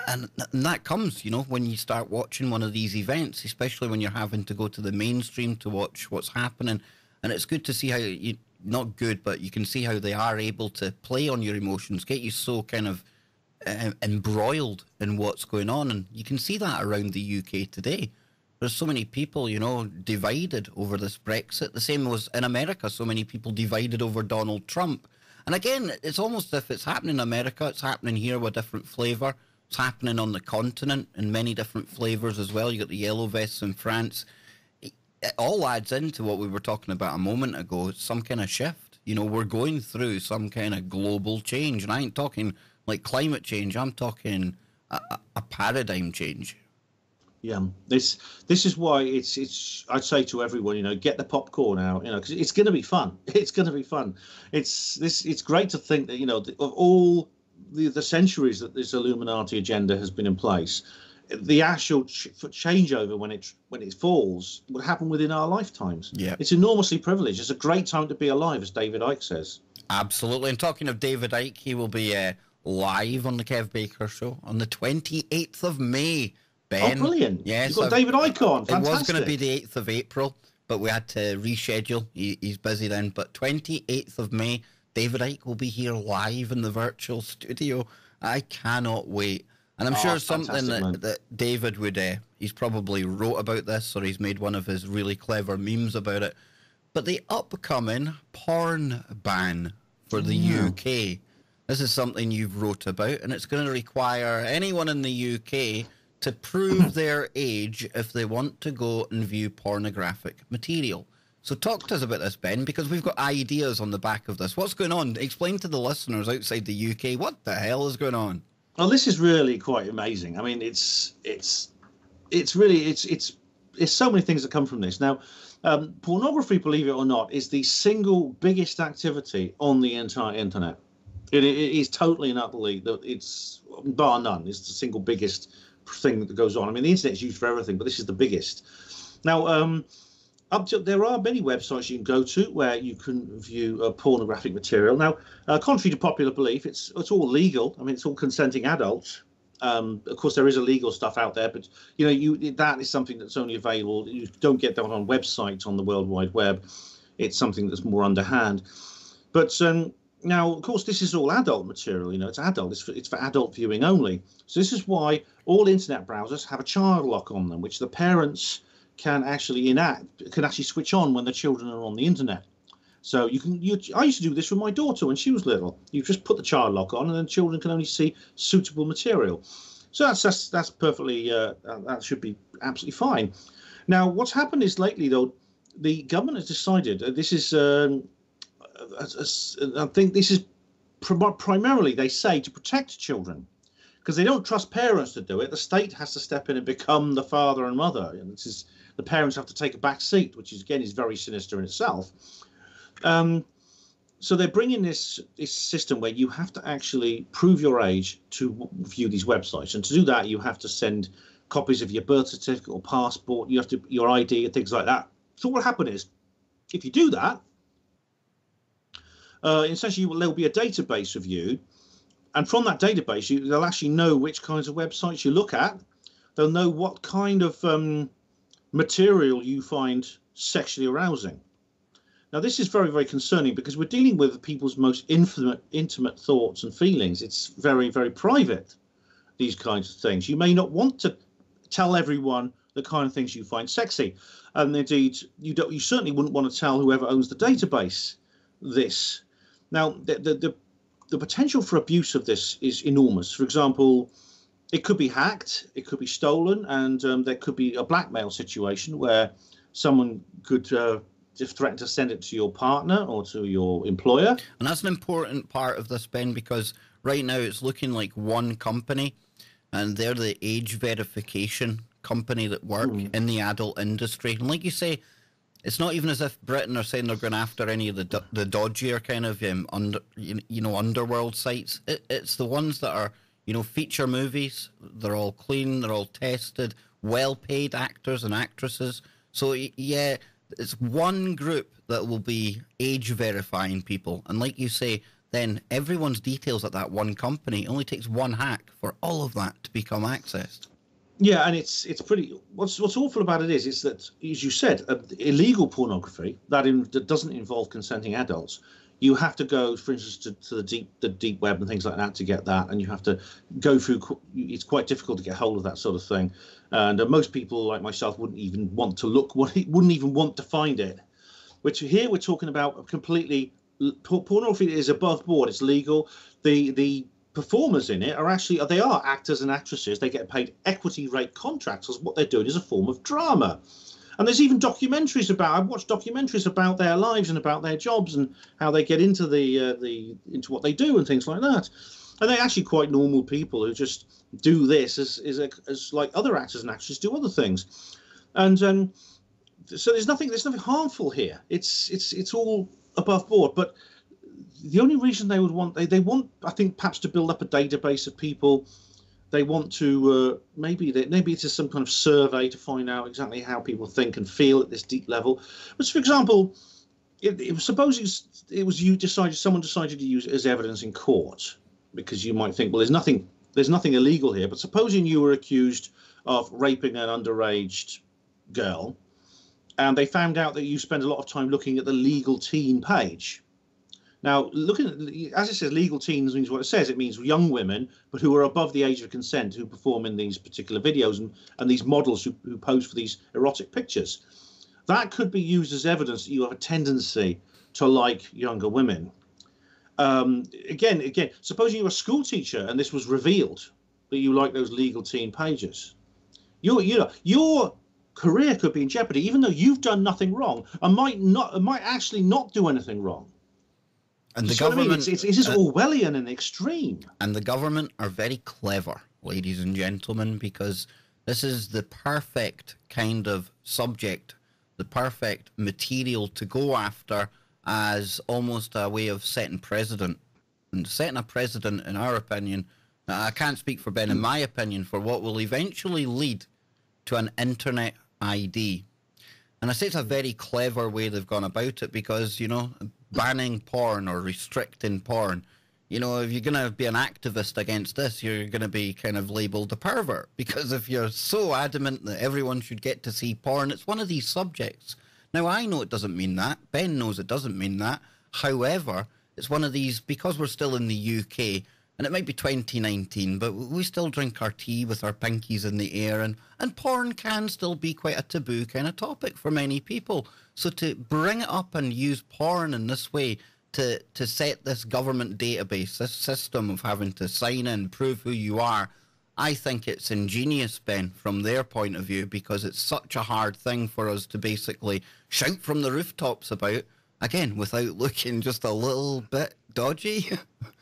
And that comes, when you start watching one of these events, especially when you're having to go to the mainstream to watch what's happening. And it's good to see how not good, but you can see how they are able to play on your emotions, get you so kind of embroiled in what's going on. And you can see that around the UK today. There's so many people, divided over this Brexit. The same was in America, so many people divided over Donald Trump. And again, it's almost as if it's happening in America, it's happening here with a different flavour. It's happening on the continent in many different flavours as well. You got the yellow vests in France. It all adds into what we were talking about a moment ago. It's some kind of shift. We're going through some kind of global change. And I ain't talking like climate change. I'm talking a paradigm change. Yeah, this is why it's I'd say to everyone, get the popcorn out, because it's going to be fun. It's going to be fun. It's great to think that of all the centuries that this Illuminati agenda has been in place, the actual changeover when it falls would happen within our lifetimes. Yeah, it's enormously privileged. It's a great time to be alive, as David Icke says. Absolutely. And talking of David Icke, he will be live on the Kev Baker Show on the 28th of May. Ben. Oh, brilliant. Yes. You've got David Icke on. Fantastic. It was going to be the 8th of April, but we had to reschedule. He's busy then. But 28th of May, David Icke will be here live in the virtual studio. I cannot wait. And I'm sure something that David would, he's probably wrote about this or he's made one of his really clever memes about it. But the upcoming porn ban for the UK. This is something you've wrote about, and it's going to require anyone in the UK to prove their age if they want to go and view pornographic material. So talk to us about this, Ben, because we've got ideas on the back of this. What's going on? Explain to the listeners outside the UK what the hell is going on. Well, this is really quite amazing. I mean, it's really so many things that come from this. Now, pornography, believe it or not, is the single biggest activity on the entire internet. It is totally and utterly, it's bar none. It's the single biggest thing that goes on. I mean, the internet is used for everything, but this is the biggest. Now, there are many websites you can go to where you can view pornographic material. Now, contrary to popular belief, it's all legal. I mean, it's all consenting adults. Of course, there is illegal stuff out there, but that is something that's only available. You don't get that on websites on the World Wide Web. It's something that's more underhand. But now, of course, this is all adult material. It's adult. It's for adult viewing only. So this is why all internet browsers have a child lock on them, which the parents can actually switch on when the children are on the internet. So I used to do this with my daughter when she was little. You just put the child lock on, and then children can only see suitable material. So that's perfectly that should be absolutely fine. Now, what's happened is lately, though, the government has decided this is I think this is primarily, they say, to protect children, because they don't trust parents to do it. The state has to step in and become the father and mother. And this is, the parents have to take a back seat, which is, again, is very sinister in itself. So they're bringing this system where you have to actually prove your age to view these websites. And to do that, you have to send copies of your birth certificate or passport. You have to, your ID and things like that. So what will happen is, if you do that, essentially there'll be a database of you. And from that database, they'll actually know which kinds of websites you look at. They'll know what kind of material you find sexually arousing. Now, this is very, very concerning because we're dealing with people's most intimate thoughts and feelings. It's very, very private, these kinds of things. You may not want to tell everyone the kind of things you find sexy. And indeed, you certainly wouldn't want to tell whoever owns the database this. Now, the potential for abuse of this is enormous. For example, it could be hacked, it could be stolen, and there could be a blackmail situation where someone could just threaten to send it to your partner or to your employer. And that's an important part of this, Ben, because right now it's looking like one company, and they're the age verification company that work in the adult industry. And like you say, it's not even as if Britain are saying they're going after any of the dodgier kind of underworld sites. It's the ones that are, feature movies. They're all clean, they're all tested, well-paid actors and actresses. So yeah, it's one group that will be age verifying people. And like you say, then everyone's details at that one company, it only takes one hack for all of that to become accessed. Yeah, and it's pretty. What's awful about it is that, as you said, illegal pornography that doesn't involve consenting adults. You have to go, for instance, to the deep web and things like that to get that, and you have to go through. It's quite difficult to get hold of that sort of thing, and most people like myself wouldn't even want to look. Wouldn't even want to find it. Which here we're talking about completely pornography is above board. It's legal. The performers in it they are actors and actresses. They get paid equity rate contracts, because what they're doing is a form of drama. And there's even documentaries I've watched documentaries about their lives and about their jobs and how they get into into what they do and things like that. And they're actually quite normal people who just do this as like other actors and actresses do other things. And so there's nothing harmful here. It's all above board. But the only reason they would want, they want, I think, perhaps to build up a database of people. They want to, maybe it's just some kind of survey to find out exactly how people think and feel at this deep level. But for example, suppose someone decided to use it as evidence in court, because you might think, well, there's nothing illegal here. But supposing you were accused of raping an underage girl, and they found out that you spend a lot of time looking at the legal teen page. Now, as it says, legal teens means what it says. It means young women, but who are above the age of consent, who perform in these particular videos, and these models who pose for these erotic pictures. That could be used as evidence that you have a tendency to like younger women. Again, supposing you're a school teacher and this was revealed that you like those legal teen pages. Your career could be in jeopardy, even though you've done nothing wrong and might actually not do anything wrong. And the government, it's Orwellian and extreme. And the government are very clever, ladies and gentlemen, because this is the perfect kind of subject, the perfect material to go after as almost a way of setting precedent. And setting a precedent, in our opinion, I can't speak for Ben, in my opinion, for what will eventually lead to an internet ID. And I say it's a very clever way they've gone about it because, banning porn or restricting porn, if you're going to be an activist against this, you're going to be kind of labelled a pervert. Because if you're so adamant that everyone should get to see porn, it's one of these subjects. Now, I know it doesn't mean that. Ben knows it doesn't mean that. However, it's one of these, because we're still in the UK, and it might be 2019, but we still drink our tea with our pinkies in the air, and porn can still be quite a taboo kind of topic for many people. So to bring it up and use porn in this way to set this government database, this system of having to sign in, prove who you are, I think it's ingenious, Ben, from their point of view, because it's such a hard thing for us to basically shout from the rooftops about. again, without looking just a little bit dodgy.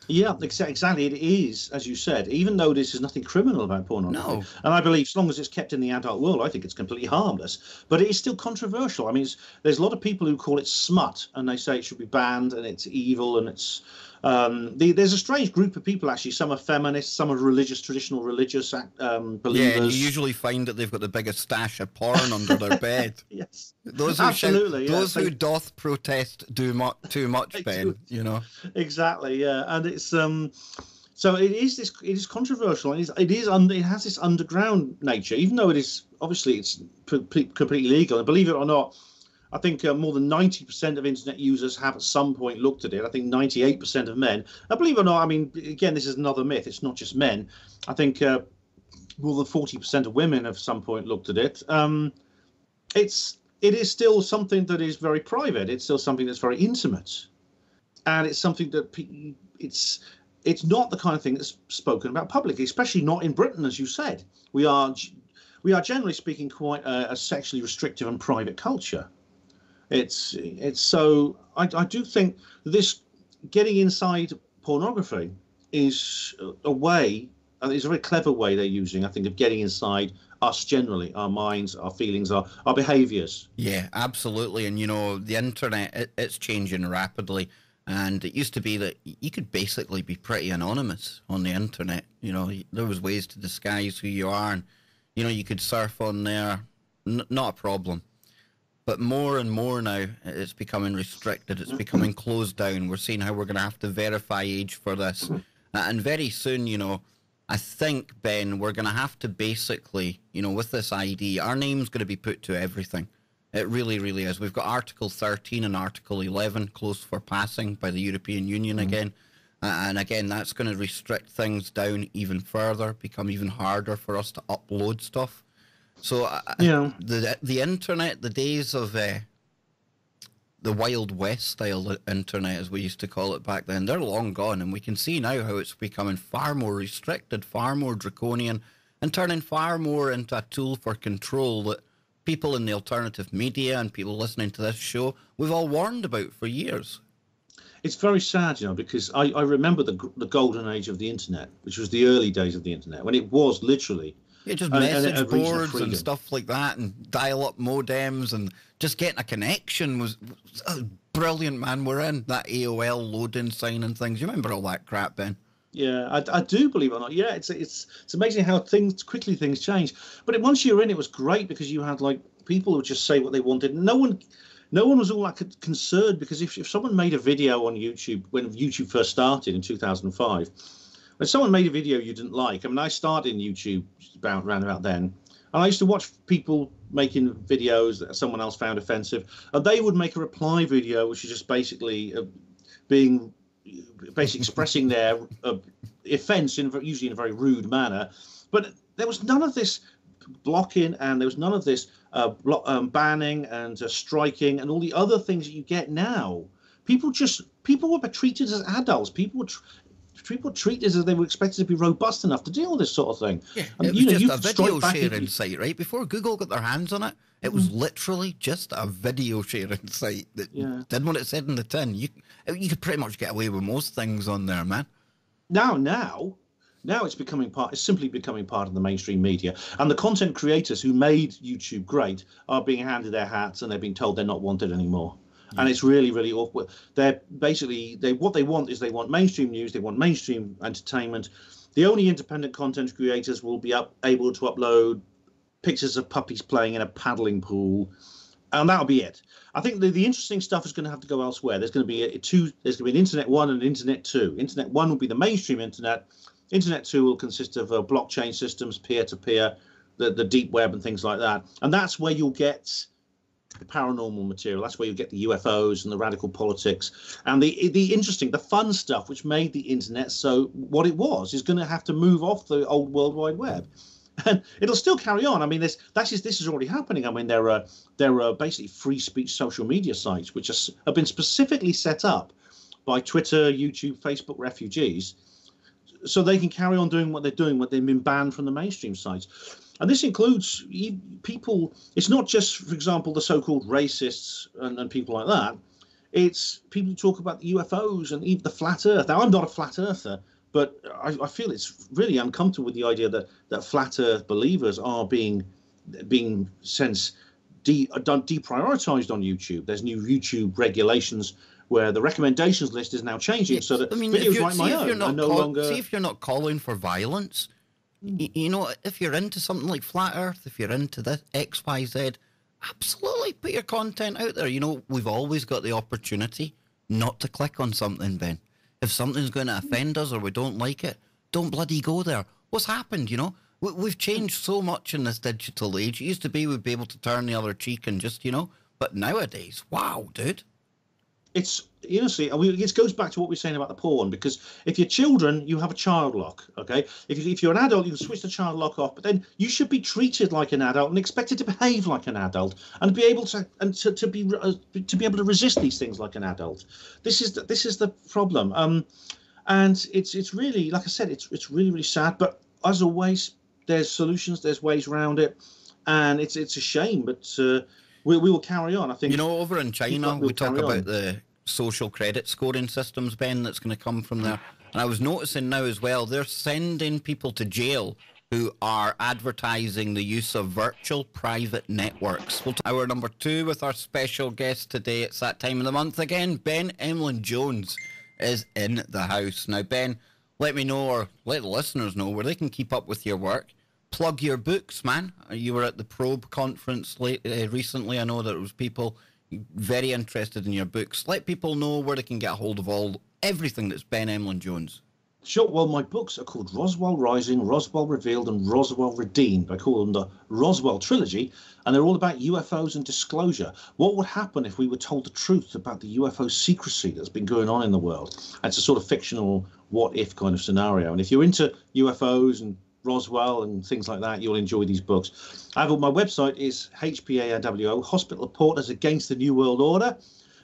Yeah, exactly. It is, as you said, even though this is nothing criminal about pornography. No. And I believe as long as it's kept in the adult world, I think it's completely harmless. But it is still controversial. I mean, there's a lot of people who call it smut, and they say it should be banned, and it's evil, and it's... there's a strange group of people, actually. Some are feminists, some are traditional religious believers. Yeah, and you usually find that they've got the biggest stash of porn under their bed. Yes, those who absolutely. Those who doth protest do too much, Ben. You know. Exactly. Yeah, and it's so it is controversial, and it has this underground nature, even though it is obviously it's completely legal. And believe it or not, I think more than 90% of internet users have at some point looked at it. I think 98% of men. Believe it or not, I mean, again, this is another myth. It's not just men. I think more than 40% of women have at some point looked at it. It is still something that is very private. It's still something that's very intimate, and it's something that it's not the kind of thing that's spoken about publicly, especially not in Britain, as you said. We are generally speaking quite a sexually restrictive and private culture. It's so I do think this getting inside pornography is a way, and it's a very clever way they're using, I think, of getting inside us generally, our minds, our feelings, our behaviors. Yeah, absolutely. And, you know, the internet, it's changing rapidly. And it used to be that you could basically be pretty anonymous on the internet. You know, there was ways to disguise who you are. And, you know, you could surf on there, not a problem. But more and more now, it's becoming restricted. It's becoming closed down. We're seeing how we're going to have to verify age for this. And very soon, you know, I think, Ben, we're going to have to basically, you know, with this ID, our name's going to be put to everything. It really, really is. We've got Article 13 and Article 11 close for passing by the European Union again. And again, that's going to restrict things down even further, become even harder for us to upload stuff. So the internet, the days of the Wild West style internet, as we used to call it back then, they're long gone. And we can see now how it's becoming far more restricted, far more draconian, and turning far more into a tool for control that people in the alternative media and people listening to this show, we've all warned about for years. It's very sad, you know, because I remember the golden age of the internet, which was the early days of the internet, when it was literally... Yeah, just message boards and stuff like that, and dial-up modems, and just getting a connection was brilliant, man. We're in that AOL loading sign and things. You remember all that crap, Ben? Yeah, I do, believe it or not. Yeah, it's amazing how quickly things change. But once you were in, it was great because you had like people who would just say what they wanted. No one was all that concerned, because if someone made a video on YouTube when YouTube first started in 2005. When someone made a video you didn't like, I mean, I started in YouTube around about then, and I used to watch people making videos that someone else found offensive, and they would make a reply video, which is just basically expressing their offence usually in a very rude manner. But there was none of this blocking, and there was none of this banning and striking and all the other things that you get now. People were treated as adults. People were treated as if they were expected to be robust enough to deal with this sort of thing. Yeah, it was just a video sharing site, right? Before Google got their hands on it, it was literally just a video sharing site that did what it said in the tin. You could pretty much get away with most things on there, man. Now it's becoming it's simply becoming part of the mainstream media. And the content creators who made YouTube great are being handed their hats, and they're being told they're not wanted anymore. And it's really, really awkward. They're basically, what they want is they want mainstream news, they want mainstream entertainment. The only independent content creators will be able to upload pictures of puppies playing in a paddling pool, and that'll be it. I think the interesting stuff is going to have to go elsewhere. There's going to be there's going to be an Internet 1 and an Internet 2. Internet 1 will be the mainstream internet. Internet 2 will consist of blockchain systems, peer-to-peer, the deep web and things like that. And that's where you'll get the paranormal material. That's where you get the UFOs and the radical politics and the interesting, the fun stuff, which made the internet so what it was, is going to have to move off the old World Wide Web, and it'll still carry on. I mean, this is already happening. I mean, there are basically free speech social media sites which have been specifically set up by Twitter, YouTube, Facebook refugees, so they can carry on doing what they're doing, what they've been banned from the mainstream sites. And this includes people. It's not just, for example, the so-called racists and people like that. It's people talk about the UFOs and even the flat Earth. Now, I'm not a flat earther, but I feel it's really uncomfortable with the idea that flat Earth believers are being deprioritized on YouTube. There's new YouTube regulations where the recommendations list is now changing, so that videos like my own are no longer. See if you're not calling for violence. You know, if you're into something like flat Earth, if you're into this X, Y, Z, absolutely put your content out there. You know, we've always got the opportunity not to click on something, Ben. If something's going to offend us or we don't like it, don't bloody go there. What's happened, you know? We've changed so much in this digital age. It used to be we'd be able to turn the other cheek and just, you know, but nowadays, wow, dude. It's, you know, see, it goes back to what we were saying about the porn, because if you're children, you have a child lock, okay? If you're an adult, you can switch the child lock off, but then you should be treated like an adult and expected to behave like an adult and be able to be able to resist these things like an adult. This is the problem, and it's really, like I said, it's really, really sad. But as always, there's solutions, there's ways around it, and it's a shame, but we will carry on. I think, you know, over in China, we talk about the social credit scoring systems, Ben, that's going to come from there. And I was noticing now as well, they're sending people to jail who are advertising the use of virtual private networks. We'll hour number 2 with our special guest today. It's that time of the month again. Ben Emlyn-Jones is in the house. Now, Ben, let me know, or let the listeners know, where they can keep up with your work. Plug your books, man. You were at the Probe conference recently. I know that there was people very interested in your books. Let people know where they can get a hold of everything that's Ben Emlyn-Jones. Sure. Well, my books are called Roswell Rising, Roswell Revealed, and Roswell Redeemed. I call them the Roswell Trilogy, and they're all about UFOs and disclosure. What would happen if we were told the truth about the UFO secrecy that's been going on in the world? It's a sort of fictional what-if kind of scenario. And if you're into UFOs and Roswell and things like that, you'll enjoy these books. My website is HPANWO, Hospital Reporters Against the New World Order.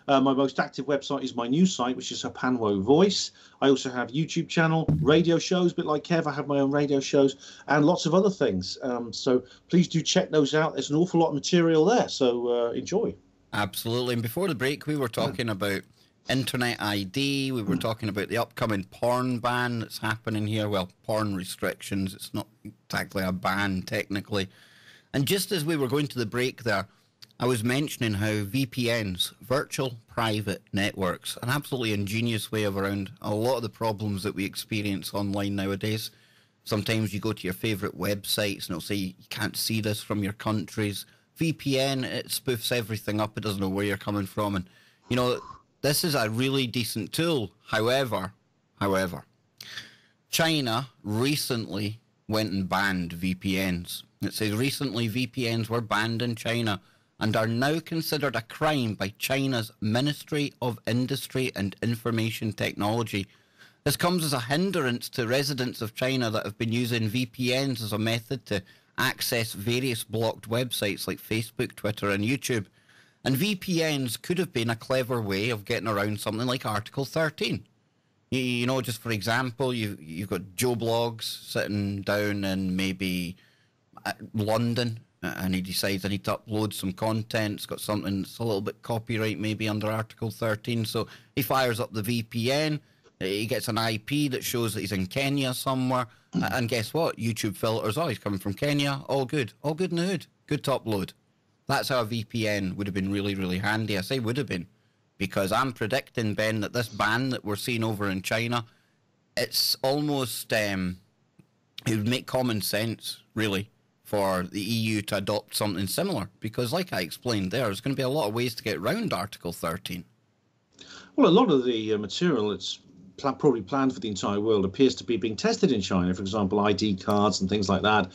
My most active website is my news site, which is Hapanwo Voice. I also have YouTube channel, radio shows, a bit like Kev. I have my own radio shows and lots of other things. So please do check those out. There's an awful lot of material there, so enjoy. Absolutely. And before the break, we were talking about Internet ID. We were talking about the upcoming porn ban that's happening here. Well, porn restrictions. It's not exactly a ban, technically. And just as we were going to the break there, I was mentioning how VPNs, virtual private networks, an absolutely ingenious way of around a lot of the problems that we experience online nowadays. Sometimes you go to your favourite websites and it'll say you can't see this from your countries. VPN, it spoofs everything up. It doesn't know where you're coming from. And, you know, this is a really decent tool. However, China recently went and banned VPNs. It says recently VPNs were banned in China and are now considered a crime by China's Ministry of Industry and Information Technology. This comes as a hindrance to residents of China that have been using VPNs as a method to access various blocked websites like Facebook, Twitter, and YouTube. And VPNs could have been a clever way of getting around something like Article 13. You know, just for example, you've got Joe Blogs sitting down in maybe London, and he decides I need to upload some content. It's got something that's a little bit copyright, maybe under Article 13. So he fires up the VPN. He gets an IP that shows that he's in Kenya somewhere. And guess what? YouTube filters, he's coming from Kenya. All good. All good in the hood. Good to upload. That's how a VPN would have been really, really handy. I say would have been, because I'm predicting, Ben, that this ban that we're seeing over in China, it's almost, it would make common sense, really, for the EU to adopt something similar. Because like I explained there's going to be a lot of ways to get around Article 13. Well, a lot of the material that's probably planned for the entire world appears to be being tested in China. For example, ID cards and things like that.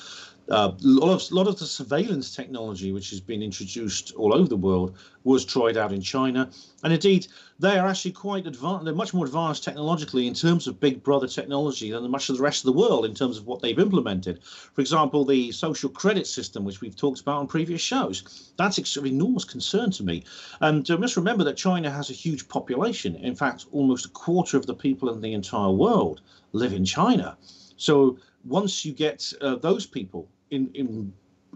A lot of the surveillance technology which has been introduced all over the world was tried out in China, and indeed they are actually quite advanced. They're much more advanced technologically in terms of Big Brother technology than much of the rest of the world in terms of what they've implemented. For example, the social credit system, which we've talked about on previous shows, that's of enormous concern to me. And we must remember that China has a huge population. In fact, almost a quarter of the people in the entire world live in China. So once you get those people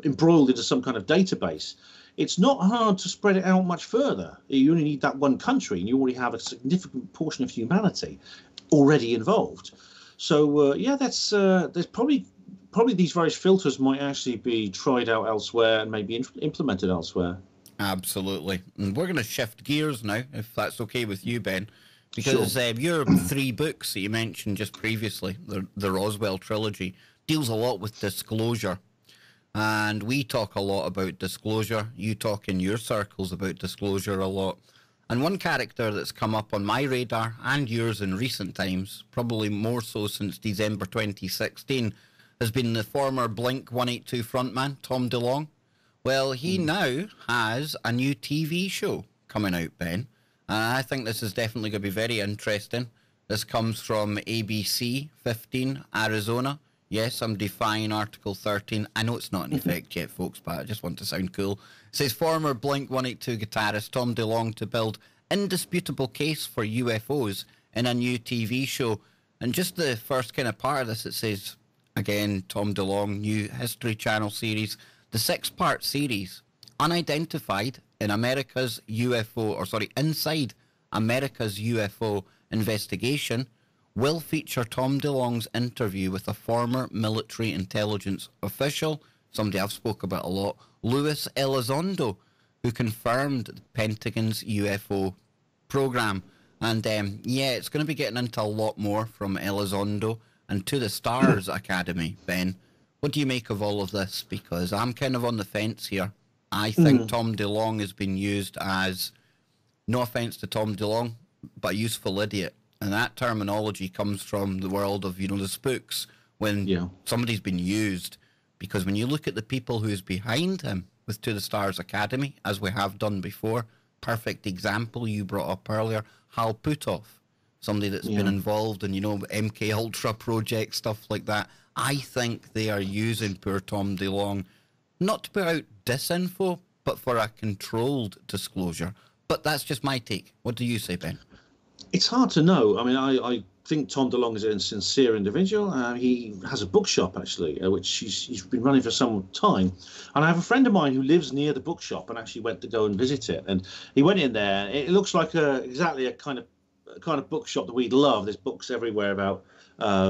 embroiled into some kind of database, it's not hard to spread it out much further. You only need that one country, and you already have a significant portion of humanity already involved. So yeah, that's there's probably these various filters might actually be tried out elsewhere and maybe implemented elsewhere. Absolutely. And we're going to shift gears now, if that's okay with you, Ben, because Sure. your 3 books that you mentioned just previously, the Roswell trilogy, deals a lot with disclosure. And we talk a lot about disclosure. You talk in your circles about disclosure a lot. And one character that's come up on my radar and yours in recent times, probably more so since December 2016, has been the former Blink 182 frontman, Tom DeLonge. Well, he now has a new TV show coming out, Ben. I think this is definitely going to be very interesting. This comes from ABC 15, Arizona. Yes, I'm defying Article 13. I know it's not in effect yet, folks, but I just want to sound cool. It says former Blink 182 guitarist Tom DeLonge to build indisputable case for UFOs in a new TV show. And just the first kind of part of this, it says, again, Tom DeLonge, new History Channel series. The 6-part series, Unidentified in America's UFO, Inside America's UFO Investigation, will feature Tom DeLonge's interview with a former military intelligence official, somebody I've spoke about a lot, Luis Elizondo, who confirmed the Pentagon's UFO program. And yeah, it's going to be getting into a lot more from Elizondo and To the Stars Academy. Ben, what do you make of all of this? Because I'm kind of on the fence here. I think Tom DeLonge has been used as, no offense to Tom DeLonge, but a useful idiot. And that terminology comes from the world of, the spooks, when somebody's been used. Because when you look at the people who's behind him with To the Stars Academy, as we have done before, perfect example you brought up earlier, Hal Puthoff, somebody that's been involved in, MK Ultra projects, stuff like that. I think they are using poor Tom DeLonge, not to put out disinfo, but for a controlled disclosure. But that's just my take. What do you say, Ben? It's hard to know. I mean, I think Tom DeLonge is a sincere individual. He has a bookshop, actually, which he's been running for some time. And I have a friend of mine who lives near the bookshop and actually went to go and visit it. And he went in there. It looks like exactly a kind of bookshop that we'd love. There's books everywhere about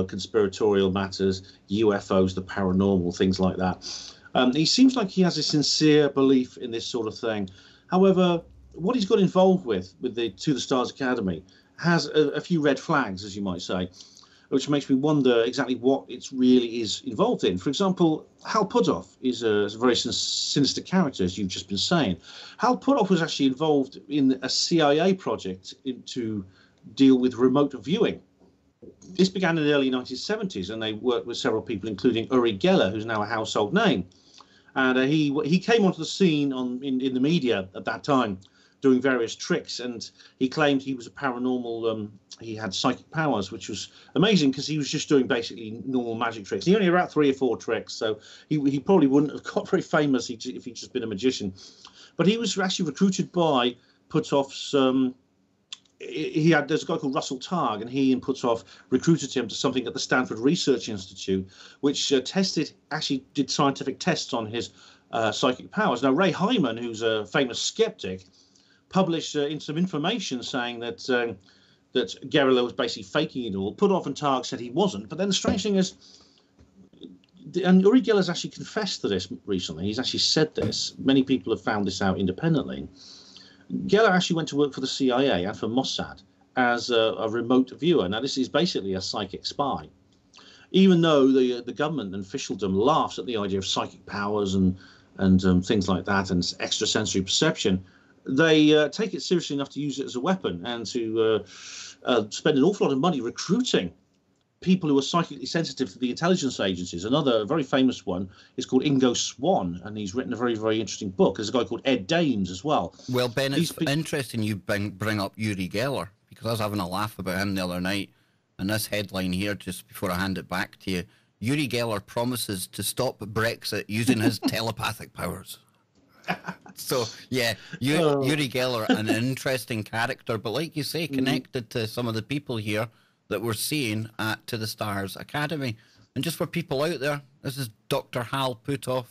conspiratorial matters, UFOs, the paranormal, things like that. He seems like he has a sincere belief in this sort of thing. However, what he's got involved with the To the Stars Academy has a few red flags, as you might say, which makes me wonder exactly what it really is involved in. For example, Hal Puthoff is a very sinister character, as you've just been saying. Hal Puthoff was actually involved in a CIA project to deal with remote viewing. This began in the early 1970s, and they worked with several people, including Uri Geller, who's now a household name. And he came onto the scene in the media at that time, doing various tricks, and he claimed he was a paranormal, he had psychic powers, which was amazing because he was just doing basically normal magic tricks. He only had about 3 or 4 tricks, so he probably wouldn't have got very famous if he'd just been a magician. But he was actually recruited by Puthoff's, there's a guy called Russell Targ, and he and Puthoff recruited him to something at the Stanford Research Institute, which actually did scientific tests on his psychic powers. Now, Ray Hyman, who's a famous skeptic, published some information saying that Guerrilla was basically faking it all. Puthoff and Targ said he wasn't. But then the strange thing is, and Uri Geller's actually confessed to this recently. He's actually said this. Many people have found this out independently. Geller actually went to work for the CIA and for Mossad as a remote viewer. Now, this is basically a psychic spy. Even though the government and officialdom laughs at the idea of psychic powers and things like that and extrasensory perception, they take it seriously enough to use it as a weapon and to spend an awful lot of money recruiting people who are psychically sensitive to the intelligence agencies. Another very famous one is called Ingo Swann, and he's written a very, very interesting book. There's a guy called Ed Dames as well. Well, Ben, it's interesting you bring up Uri Geller, because I was having a laugh about him the other night, and this headline here, just before I hand it back to you, Uri Geller promises to stop Brexit using his telepathic powers. So, yeah, Uri Geller, an interesting character, but like you say, connected to some of the people here that we're seeing at To the Stars Academy. And just for people out there, this is Dr. Hal Puthoff.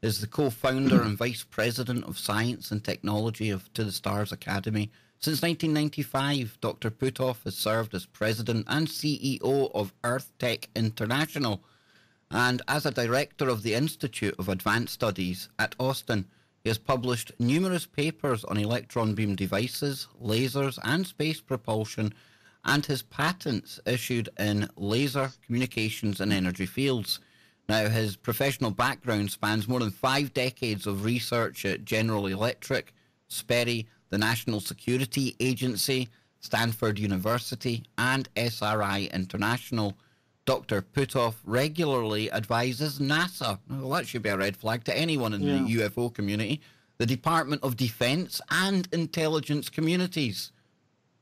is the co-founder and vice president of science and technology of To the Stars Academy. Since 1995, Dr. Puthoff has served as president and CEO of Earth Tech International, and as a director of the Institute of Advanced Studies at Austin. He has published numerous papers on electron beam devices, lasers, and space propulsion, and his patents issued in laser, communications, and energy fields. Now, his professional background spans more than 5 decades of research at General Electric, Sperry, the National Security Agency, Stanford University, and SRI International. Dr. Puthoff regularly advises NASA, well, that should be a red flag to anyone in the UFO community, the Department of Defense and intelligence communities.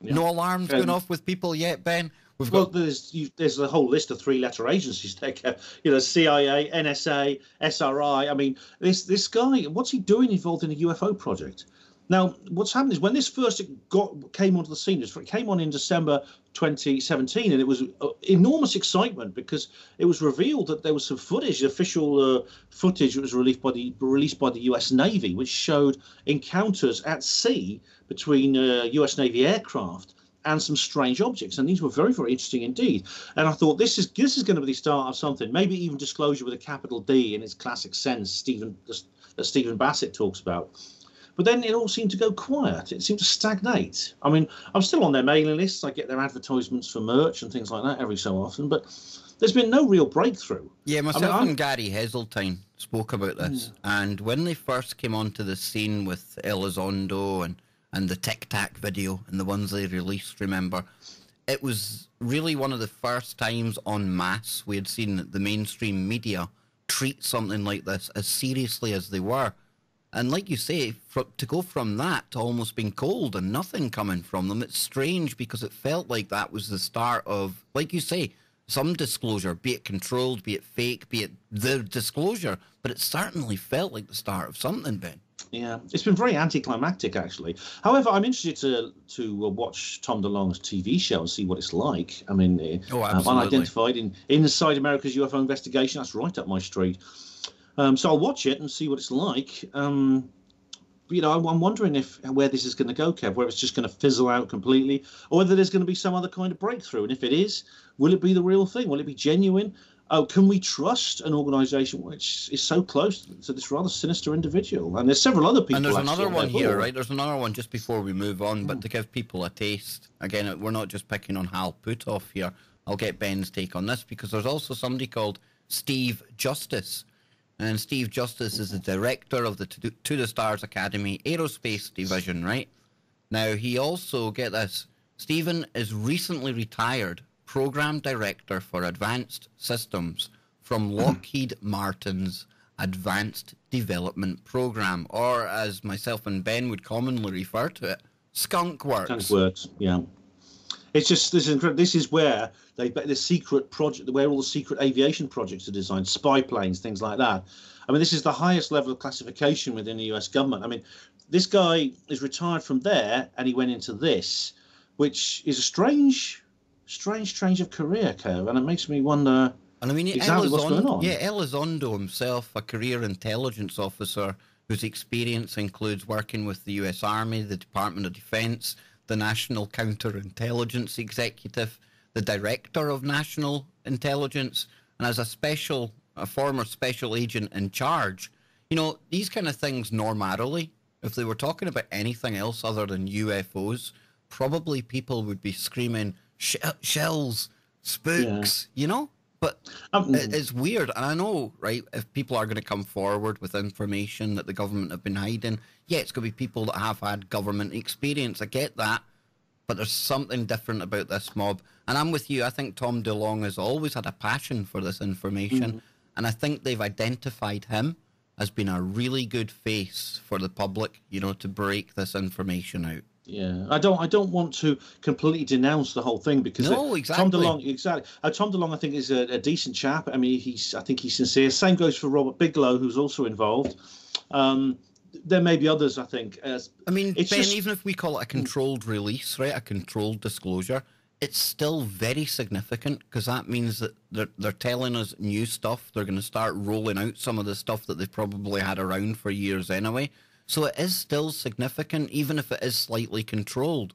Yeah. No alarms going off with people yet, Ben? There's a whole list of 3-letter agencies there, CIA, NSA, SRI. I mean, this guy, what's he doing involved in a UFO project? Now, what's happened is when this first came onto the scene, it came on in December 2017, and it was enormous excitement because it was revealed that there was some footage, official footage that was released by the U.S. Navy, which showed encounters at sea between U.S. Navy aircraft and some strange objects, and these were very, very interesting indeed. And I thought this is going to be the start of something, maybe even disclosure with a capital D in its classic sense, that Stephen Bassett talks about. But then it all seemed to go quiet. It seemed to stagnate. I mean, I'm still on their mailing lists. I get their advertisements for merch and things like that every so often. But there's been no real breakthrough. Yeah, myself and Gary Heseltine spoke about this. And when they first came onto the scene with Elizondo and the Tic Tac video and the ones they released, remember, it was really one of the first times en masse we had seen the mainstream media treat something like this as seriously as they were. And like you say, to go from that to almost being cold and nothing coming from them, it's strange because it felt like that was the start of, like you say, some disclosure, be it controlled, be it fake, be it the disclosure. But it certainly felt like the start of something, Ben. Yeah, it's been very anticlimactic, actually. However, I'm interested to watch Tom DeLonge's TV show and see what it's like. I mean, unidentified inside America's UFO investigation. That's right up my street. So I'll watch it and see what it's like. I'm wondering where this is going to go, Kev, whether it's just going to fizzle out completely or whether there's going to be some other kind of breakthrough. And if it is, will it be the real thing? Will it be genuine? Oh, can we trust an organisation which is so close to this rather sinister individual? And there's several other people. And there's another one here, right? There's another one just before we move on, but to give people a taste. Again, we're not just picking on Hal Puthoff here. I'll get Ben's take on this because there's also somebody called Steve Justice. And Steve Justice is the director of the To the Stars Academy Aerospace Division, right? Now, he also, get this, Stephen is recently retired Program Director for Advanced Systems from Lockheed Martin's Advanced Development Program, or as myself and Ben would commonly refer to it, Skunk Works. Skunk Works, yeah. It's just this is where the secret project, where all the secret aviation projects are designed, spy planes, things like that. I mean, this is the highest level of classification within the U.S. government. I mean, this guy is retired from there, and he went into this, which is a strange change of career, Kev, and it makes me wonder. And I mean, exactly what's going on. Yeah, Elizondo himself, a career intelligence officer whose experience includes working with the U.S. Army, the Department of Defense, the National Counterintelligence Executive, the Director of National Intelligence, and as a former special agent in charge. You know, these kind of things normally, if they were talking about anything else other than UFOs, probably people would be screaming, shells, spooks, you know? But it's weird. And I know, right, if people are going to come forward with information that the government have been hiding, yeah, it's going to be people that have had government experience. I get that. But there's something different about this mob. And I'm with you. I think Tom DeLonge has always had a passion for this information. And I think they've identified him as being a really good face for the public, you know, to break this information out. Yeah, I don't want to completely denounce the whole thing because exactly. Tom DeLonge, I think, is a decent chap. I mean, I think he's sincere. Same goes for Robert Bigelow, who's also involved. There may be others, I think. I mean, Ben, even if we call it a controlled release, right, a controlled disclosure, it's still very significant because that means that they're telling us new stuff. They're going to start rolling out some of the stuff that they've probably had around for years anyway. So it is still significant, even if it is slightly controlled.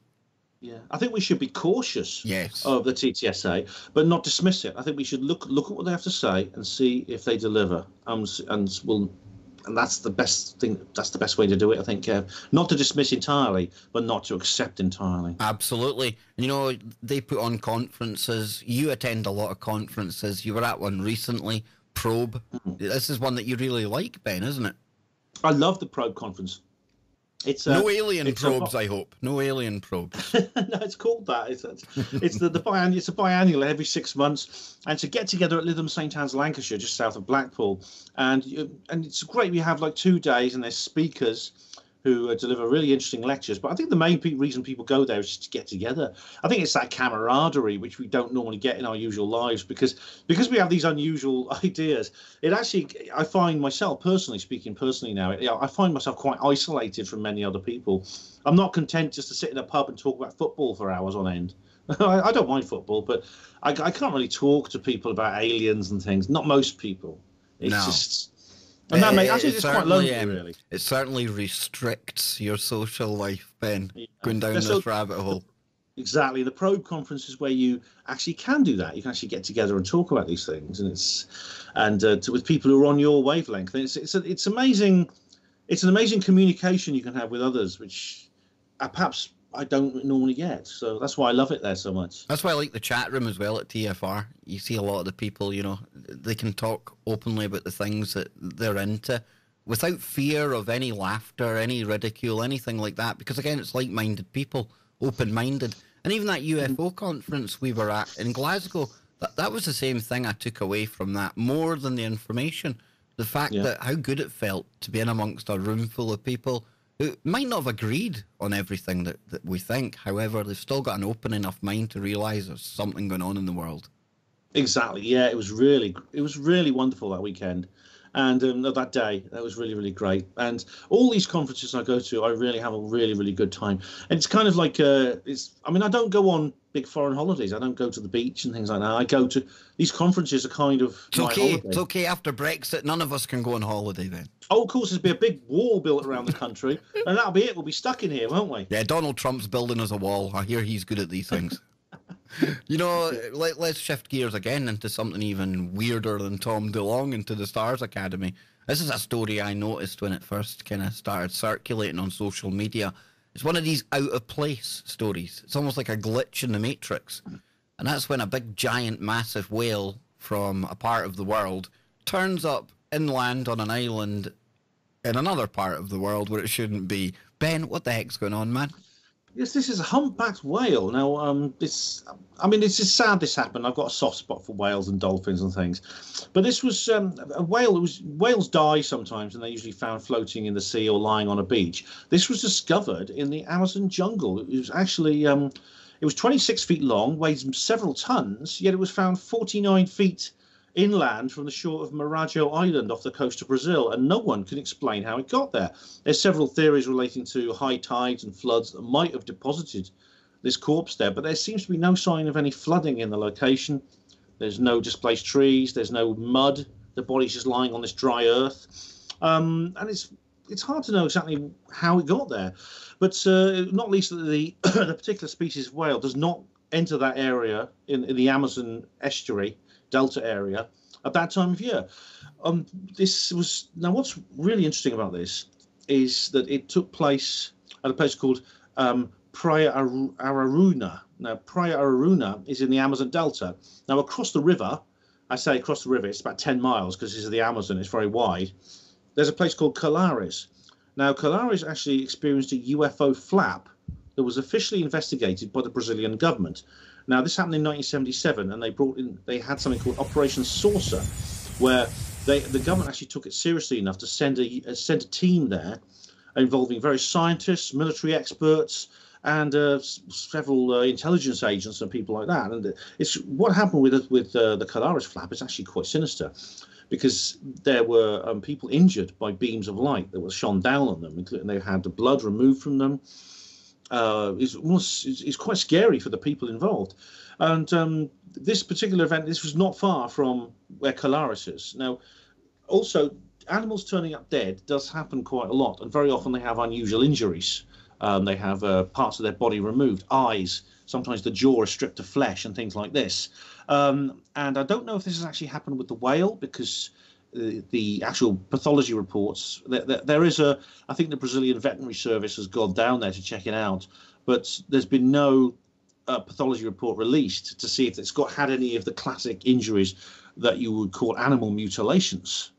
Yeah, I think we should be cautious Yes. of the TTSA, but not dismiss it. I think we should look at what they have to say and see if they deliver. And that's the best thing. That's the best way to do it, I think, Kev. Not to dismiss entirely, but not to accept entirely. Absolutely. You know, they put on conferences. You attend a lot of conferences. You were at one recently, Probe. This is one that you really like, Ben, isn't it? I love the Probe conference. It's no alien probes, I hope. No alien probes. No, it's called that. It's the biannual. It's a biannual every 6 months, and to get together at Lytham St Anne's, Lancashire, just south of Blackpool, and it's great. We have like 2 days, and there's speakers who deliver really interesting lectures. But I think the main reason people go there is just to get together. I think it's that camaraderie which we don't normally get in our usual lives because we have these unusual ideas. It actually, I find myself speaking personally now, I find myself quite isolated from many other people. I'm not content just to sit in a pub and talk about football for hours on end. I don't mind football, but I can't really talk to people about aliens and things. Not most people. It's just... And that it's quite lonely, really. It certainly restricts your social life, Ben, going down this rabbit hole. Exactly. The Probe conference is where you actually can do that. You can actually get together and talk about these things, and with people who are on your wavelength. And it's amazing. It's an amazing communication you can have with others, which perhaps I don't normally get. So that's why I love it there so much. That's why I like the chat room as well at TFR. You see a lot of the people, you know, they can talk openly about the things that they're into without fear of any laughter, any ridicule, anything like that. Because again, it's like-minded people, open-minded. And even that UFO conference we were at in Glasgow, that was the same thing I took away from that, more than the information. The fact that how good it felt to be in amongst a room full of people who might not have agreed on everything that we think. However, they've still got an open enough mind to realise there's something going on in the world. Exactly. Yeah, it was really wonderful that weekend. And that day, that was really, really great. And all these conferences I go to, I really have a really, really good time. And it's kind of like, I don't go on big foreign holidays. I don't go to the beach and things like that. I go to, these conferences are kind of holiday. It's okay after Brexit. None of us can go on holiday then. Oh, of course, there'll be a big wall built around the country. And that'll be it. We'll be stuck in here, won't we? Yeah, Donald Trump's building us a wall. I hear he's good at these things. You know, let's shift gears again into something even weirder than Tom DeLonge, into the Stars Academy. This is a story I noticed when it first kind of started circulating on social media. It's one of these out-of-place stories. It's almost like a glitch in the Matrix. And that's when a big, giant, massive whale from a part of the world turns up inland on an island in another part of the world where it shouldn't be. Ben, what the heck's going on, man? Yes, this is a humpbacked whale. Now, it's just sad this happened. I've got a soft spot for whales and dolphins and things. But this was a whale. Whales die sometimes, and they're usually found floating in the sea or lying on a beach. This was discovered in the Amazon jungle. It was actually, it was 26 feet long, weighed several tons, yet it was found 49 feet inland from the shore of Marajo Island off the coast of Brazil, and no one can explain how it got there. There's several theories relating to high tides and floods that might have deposited this corpse there, but there seems to be no sign of any flooding in the location. There's no displaced trees, there's no mud, the body's just lying on this dry earth, and it's hard to know exactly how it got there, but not least that the particular species of whale does not enter that area in the Amazon estuary Delta area at that time of year. Now what's really interesting about this is that it took place at a place called Praia Araruna. Now Praia Araruna is in the Amazon Delta. Now across the river, I say across the river, it's about 10 miles because this is the Amazon, it's very wide. There's a place called Colares. Now Colares actually experienced a UFO flap that was officially investigated by the Brazilian government. Now, this happened in 1977, and they had something called Operation Saucer, where the government actually took it seriously enough to send a team there involving various scientists, military experts, and several intelligence agents and people like that. And it's what happened with the Colares flap is actually quite sinister, because there were people injured by beams of light that were shone down on them, and they had the blood removed from them. is quite scary for the people involved. And this particular event, this was not far from where Colaris is. Now, also, animals turning up dead does happen quite a lot, and very often they have unusual injuries. They have parts of their body removed, eyes, sometimes the jaw is stripped of flesh and things like this. And I don't know if this has actually happened with the whale, because the actual pathology reports, there is I think the Brazilian Veterinary Service has gone down there to check it out, but there's been no pathology report released to see if it's had any of the classic injuries that you would call animal mutilations.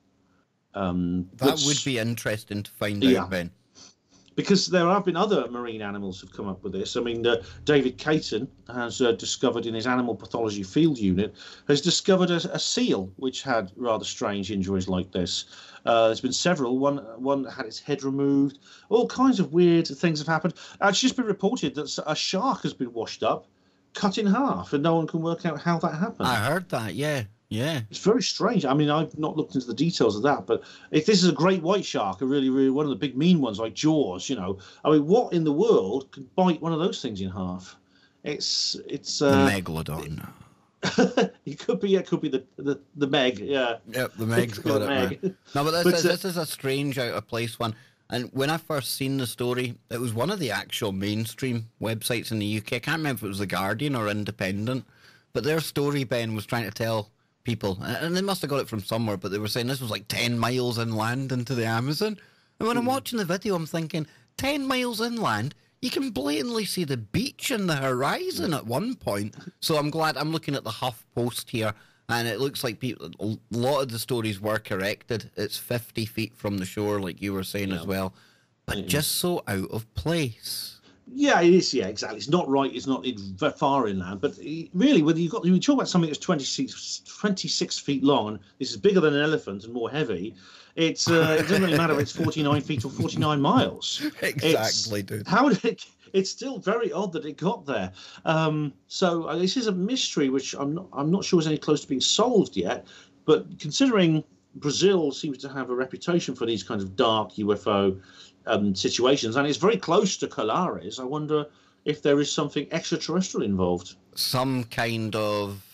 That would be interesting to find out, Ben. Because there have been other marine animals who've come up with this. I mean, David Caton has discovered in his animal pathology field unit, has discovered a seal which had rather strange injuries like this. There's been several. One had its head removed. All kinds of weird things have happened. It's just been reported that a shark has been washed up, cut in half, and no one can work out how that happened. I heard that, yeah. Yeah, it's very strange. I mean, I've not looked into the details of that, but if this is a great white shark, a really, really one of the big mean ones like Jaws, I mean, what in the world could bite one of those things in half? It's the megalodon. It could be the Meg, yeah. Yep, the Meg's got it. Meg. No, but this is a strange, out of place one. And when I first seen the story, it was one of the actual mainstream websites in the UK. I can't remember if it was The Guardian or Independent, but their story, Ben, was trying to tell people, and they must have got it from somewhere, but they were saying this was like 10 miles inland into the Amazon. And when I'm watching the video, I'm thinking, 10 miles inland, you can blatantly see the beach and the horizon at one point. So I'm glad I'm looking at the Huff Post here, and it looks like a lot of the stories were corrected. It's 50 feet from the shore, like you were saying as well, but just so out of place. Yeah, it is. Yeah, exactly. It's not right. It's not far inland. But really, when you talk about something that's 26 feet long, and this is bigger than an elephant and more heavy, it doesn't really matter if it's 49 feet or 49 miles. Exactly, dude. It's still very odd that it got there. So this is a mystery which I'm not sure is any close to being solved yet. But considering Brazil seems to have a reputation for these kinds of dark UFO situations, and it's very close to Colaris, I wonder if there is something extraterrestrial involved. Some kind of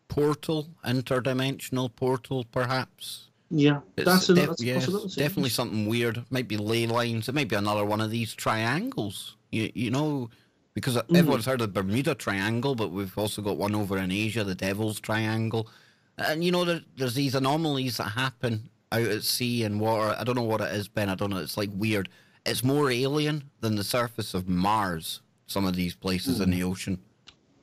portal, interdimensional portal, perhaps. Yeah, that's a possibility. Definitely something weird. Might be ley lines. It might be another one of these triangles. You know, because everyone's heard of the Bermuda Triangle, but we've also got one over in Asia, the Devil's Triangle. And, there's these anomalies that happen out at sea and water. I don't know what it is, Ben. I don't know. It's like weird. It's more alien than the surface of Mars, some of these places in the ocean.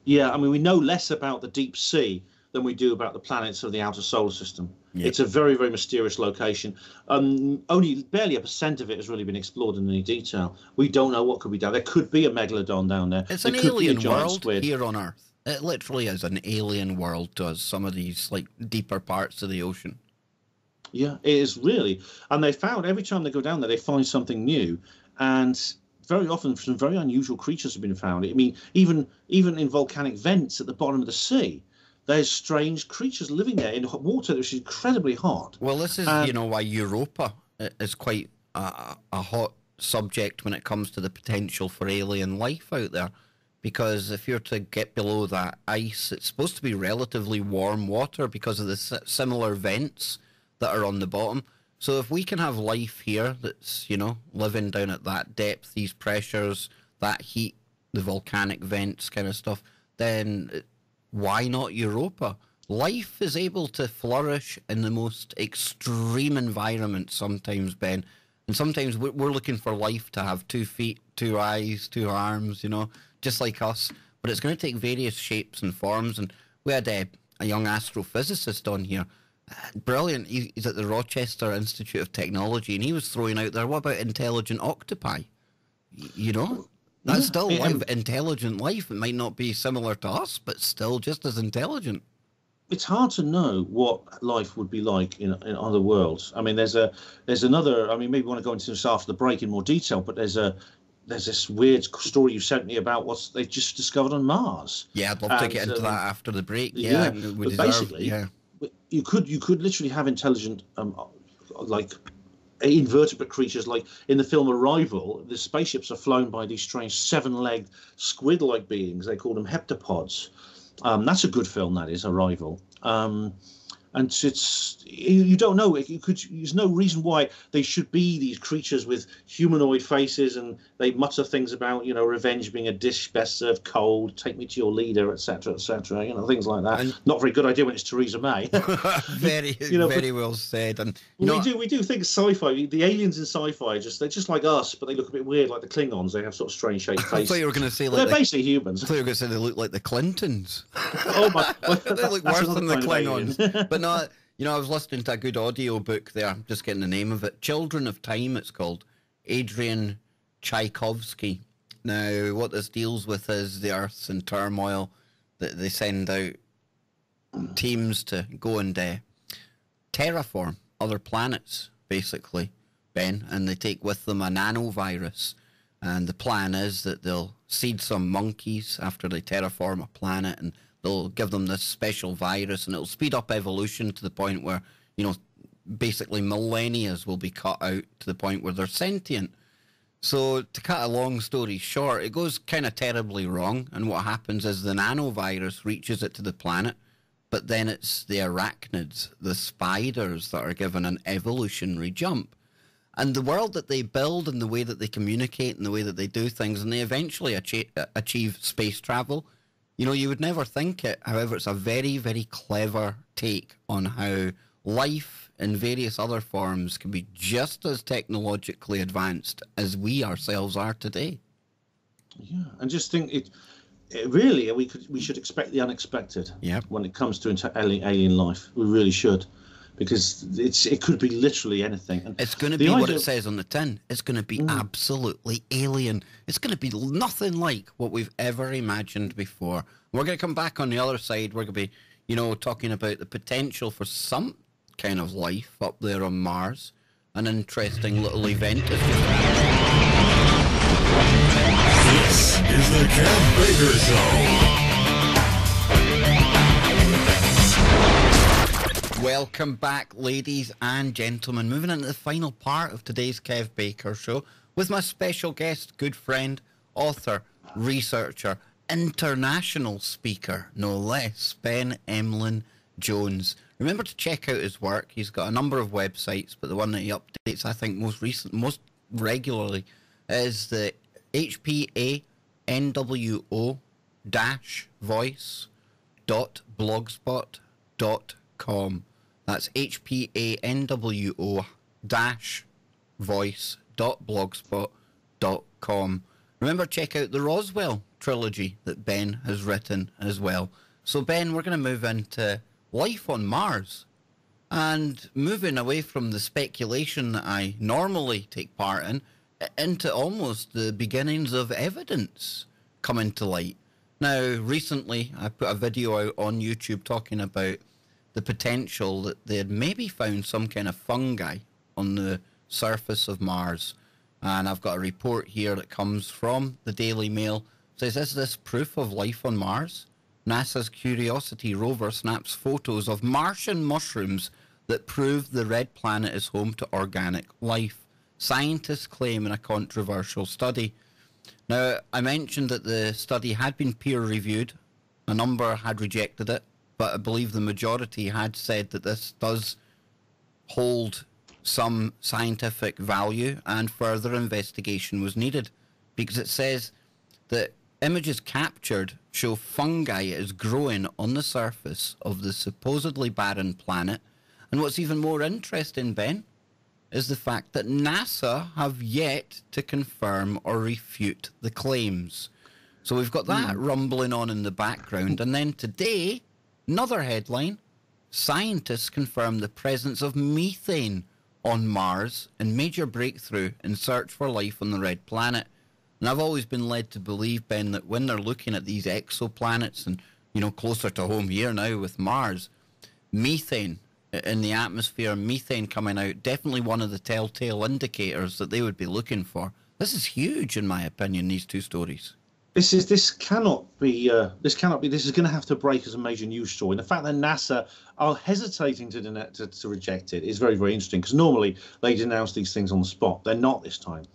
Yeah, I mean, we know less about the deep sea than we do about the planets of the outer solar system. Yep. It's a very, very mysterious location. Only barely 1% of it has really been explored in any detail. We don't know what could be down there. There could be a megalodon down there. It's an alien world here on Earth. It literally is an alien world to us, some of these like deeper parts of the ocean. Yeah, it is really. And they found, every time they go down there, they find something new. And very often some very unusual creatures have been found. I mean, even in volcanic vents at the bottom of the sea, there's strange creatures living there in water which is incredibly hot. Well, this is, why Europa is quite a hot subject when it comes to the potential for alien life out there. Because if you're to get below that ice, it's supposed to be relatively warm water because of the similar vents that are on the bottom. So if we can have life here that's, living down at that depth, these pressures, that heat, the volcanic vents kind of stuff, then why not Europa? Life is able to flourish in the most extreme environments sometimes, Ben. And sometimes we're looking for life to have 2 feet, 2 eyes, 2 arms, just like us. But it's going to take various shapes and forms. And we had a young astrophysicist on here. Brilliant. He's at the Rochester Institute of Technology, and he was throwing out there, what about intelligent octopi? That's still intelligent life. It might not be similar to us, but still just as intelligent. It's hard to know what life would be like in other worlds. I mean, there's another. I mean, maybe we want to go into this after the break in more detail, but there's this weird story you sent me about what they've just discovered on Mars. Yeah, I'd love to get into that after the break. Yeah, but basically, you could literally have intelligent invertebrate creatures, like in the film Arrival. The spaceships are flown by these strange 7-legged squid-like beings. They call them heptapods. That's a good film, that is, Arrival. And it's, you don't know, there's no reason why they should be these creatures with humanoid faces, and they mutter things about, revenge being a dish best served cold, take me to your leader, etc., things like that. And not a very good idea when it's Theresa May. Very well said. And we do think sci-fi, the aliens in sci-fi, they're just like us, but they look a bit weird, like the Klingons. They have sort of strange shaped faces. I thought you were going to say they're basically humans. I thought you were going to say they look like the Clintons. Oh my! They look worse than the Klingons. But no, I was listening to a good audio book there. I'm just getting the name of it. Children of Time, it's called. Adrian Tchaikovsky. Now, what this deals with is the Earth's in turmoil. That they send out teams to go and terraform other planets, basically, Ben. And they take with them a nanovirus. And the plan is that they'll seed some monkeys after they terraform a planet, and they'll give them this special virus, and it'll speed up evolution to the point where, basically millennia will be cut out to the point where they're sentient. So to cut a long story short, it goes kind of terribly wrong, and what happens is the nanovirus reaches it to the planet, but then it's the arachnids, the spiders, that are given an evolutionary jump. And the world that they build and the way that they communicate and the way that they do things, and they eventually achieve space travel. You would never think it. However, it's a very, very clever take on how life in various other forms can be just as technologically advanced as we ourselves are today. Yeah, and just think it really, we should expect the unexpected. Yeah. When it comes to alien life, we really should. Because it could be literally anything. And it's going to be what it says on the tin. It's going to be absolutely alien. It's going to be nothing like what we've ever imagined before. We're going to come back on the other side. We're going to be, talking about the potential for some kind of life up there on Mars. An interesting little event. This is the Kev Baker Show. Welcome back, ladies and gentlemen. Moving into the final part of today's Kev Baker Show with my special guest, good friend, author, researcher, international speaker, no less, Ben Emlyn-Jones. Remember to check out his work. He's got a number of websites, but the one that he updates, I think, most regularly is the hpanwo-voice.blogspot.com. That's hpanwo-voice.blogspot.com. Remember, check out the Roswell trilogy that Ben has written as well. So, Ben, we're going to move into life on Mars. And moving away from the speculation that I normally take part in, into almost the beginnings of evidence coming to light. Now, recently, I put a video out on YouTube talking about the potential that they had maybe found some kind of fungi on the surface of Mars. And I've got a report here that comes from the Daily Mail. It says, is this proof of life on Mars? NASA's Curiosity rover snaps photos of Martian mushrooms that prove the red planet is home to organic life. Scientists claim in a controversial study. Now, I mentioned that the study had been peer-reviewed. A number had rejected it, but I believe the majority had said that this does hold some scientific value and further investigation was needed, because it says that images captured show fungi is growing on the surface of the supposedly barren planet. And what's even more interesting, Ben, is the fact that NASA have yet to confirm or refute the claims. So we've got that rumbling on in the background. And then today, another headline, scientists confirm the presence of methane on Mars in major breakthrough in search for life on the red planet. And I've always been led to believe, Ben, that when they're looking at these exoplanets and, closer to home here now with Mars, methane in the atmosphere, methane coming out, definitely one of the telltale indicators that they would be looking for. This is huge, in my opinion, these two stories. This cannot be. This is going to have to break as a major news story. And the fact that NASA are hesitating to reject it is very, very interesting, because normally they denounce these things on the spot. They're not this time.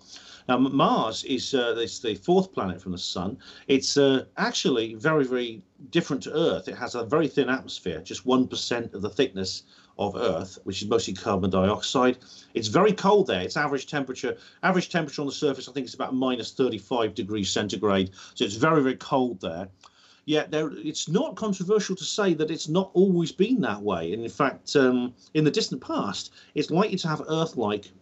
Now, Mars is it's the fourth planet from the Sun. It's actually very, very different to Earth. It has a very thin atmosphere, just 1% of the thickness of Earth, which is mostly carbon dioxide. It's very cold there. Its average temperature on the surface, I think, is about minus 35 degrees centigrade. So it's very, very cold there. Yet it's not controversial to say that it's not always been that way. And in fact, in the distant past, it's likely to have Earth-like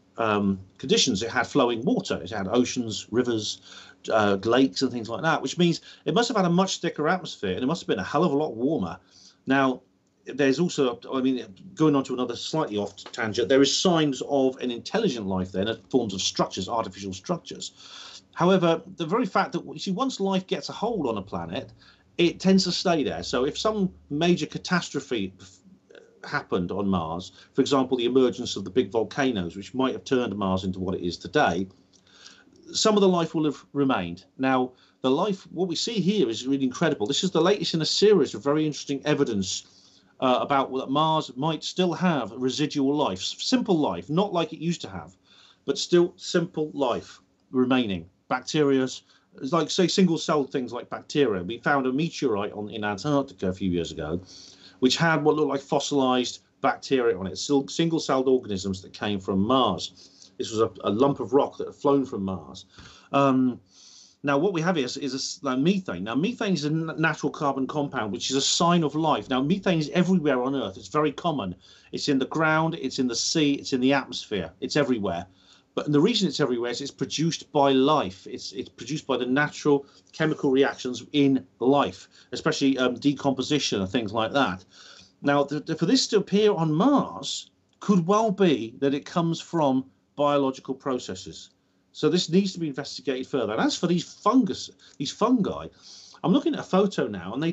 conditions. It had flowing water. It had oceans, rivers, lakes, and things like that, which means it must have had a much thicker atmosphere, and it must have been a hell of a lot warmer. Now, there's also, I mean, going on to another slightly off tangent, there is signs of an intelligent life there in forms of structures, artificial structures. However, the very fact that, you see, once life gets a hold on a planet, it tends to stay there. So if some major catastrophe happened on Mars, for example, the emergence of the big volcanoes, which might have turned Mars into what it is today, some of the life will have remained. Now, the life, what we see here is really incredible. This is the latest in a series of very interesting evidence about that Mars might still have residual life, simple life, not like it used to have, but still simple life remaining. Bacteria, like, say, single-celled things like bacteria. We found a meteorite in Antarctica a few years ago, which had what looked like fossilized bacteria on it, single-celled organisms that came from Mars. This was a lump of rock that had flown from Mars. Now, what we have here is methane. Now, methane is a natural carbon compound, which is a sign of life. Now, methane is everywhere on Earth. It's very common. It's in the ground, it's in the sea, it's in the atmosphere. It's everywhere. But the reason it's everywhere is it's produced by life. It's produced by the natural chemical reactions in life, especially decomposition and things like that. Now, for this to appear on Mars could well be that it comes from biological processes. So this needs to be investigated further. And as for these fungi, I'm looking at a photo now, and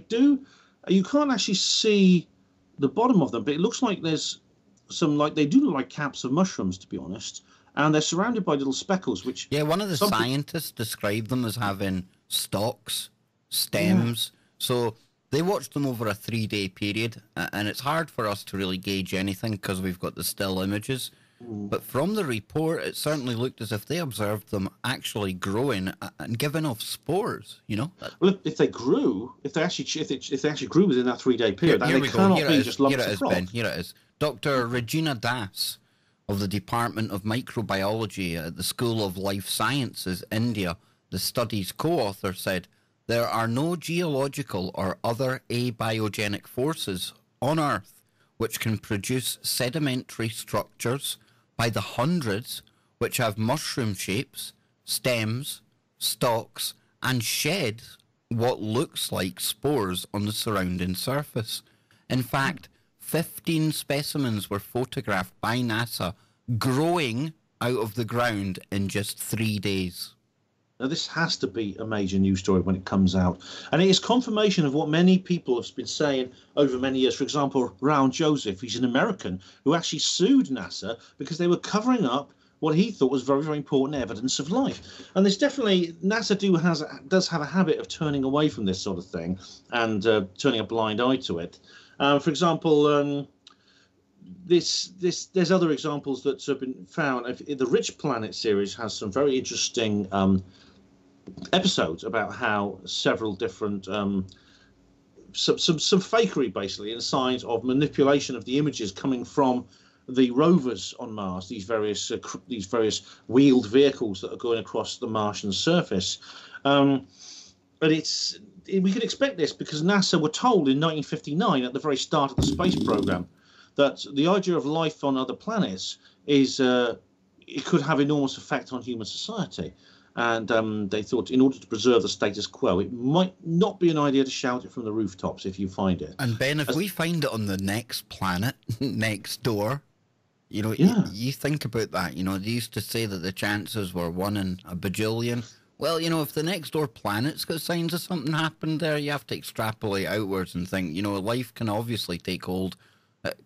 you can't actually see the bottom of them, but it looks like there's some, they do look like caps of mushrooms, to be honest. And they're surrounded by little speckles, which... Yeah, one of the scientists described them as having stalks, stems. Yeah. So they watched them over a 3-day period, and it's hard for us to really gauge anything because we've got the still images. But from the report, it certainly looked as if they observed them actually growing and giving off spores, you know? Well, if they actually grew within that 3-day period, then they cannot be just lumps of rock. Here it is. Dr. Regina Das of the Department of Microbiology at the School of Life Sciences, India, the study's co-author, said, "There are no geological or other abiogenic forces on Earth which can produce sedimentary structures by the hundreds which have mushroom shapes, stems, stalks, and shed what looks like spores on the surrounding surface. In fact, 15 specimens were photographed by NASA growing out of the ground in just 3 days." Now, this has to be a major news story when it comes out. And it is confirmation of what many people have been saying over many years. For example, Raul Joseph, he's an American who actually sued NASA because they were covering up what he thought was very, very important evidence of life. And there's definitely, NASA does have a habit of turning away from this sort of thing and turning a blind eye to it. For example, there's other examples that have been found. The Rich Planet series has some very interesting episodes about how several different some fakery, basically, and signs of manipulation of the images coming from the rovers on Mars, these various wheeled vehicles that are going across the Martian surface. But we can expect this because NASA were told in 1959, at the very start of the space program, that the idea of life on other planets is it could have enormous effect on human society. And they thought, in order to preserve the status quo, it might not be an idea to shout it from the rooftops if you find it. And Ben, if we find it on the next planet, next door, you know, you think about that. You know, they used to say that the chances were 1 in a bajillion. Well, you know, if the next door planet's got signs of something happened there, you have to extrapolate outwards and think, you know, life can obviously take hold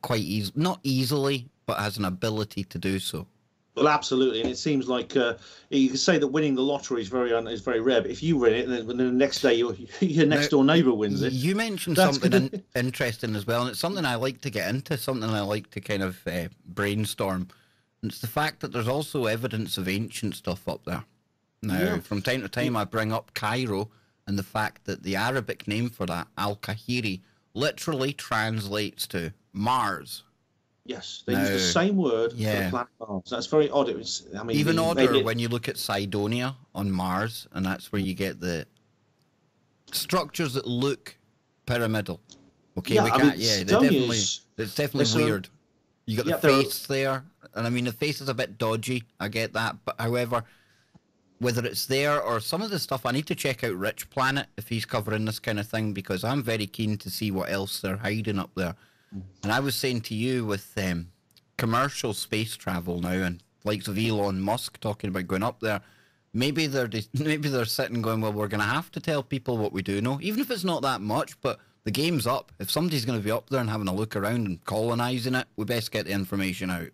quite easily, not easily, but has an ability to do so. Well, absolutely, and it seems like you can say that winning the lottery is very rare. But if you win it, and then the next day your next door neighbour wins it. You mentioned something interesting as well, and it's something I like to get into, something I like to kind of brainstorm. And it's the fact that there's also evidence of ancient stuff up there. Now, from time to time, I bring up Cairo and the fact that the Arabic name for that, Al-Kahiri, literally translates to Mars. Yes, they use the same word for the planet Mars. That's very odd. It was, I mean, even odder when you look at Cydonia on Mars, and that's where you get the structures that look pyramidal. Okay, it's definitely weird. You got the face there, and I mean the face is a bit dodgy. I get that, but however, whether it's there or some of the stuff, I need to check out Rich Planet if he's covering this kind of thing, because I'm very keen to see what else they're hiding up there. And I was saying to you with commercial space travel now, and likes of Elon Musk talking about going up there, maybe they're sitting going, well, we're going to have to tell people what we do know, even if it's not that much, but the game's up. If somebody's going to be up there and having a look around and colonising it, we best get the information out.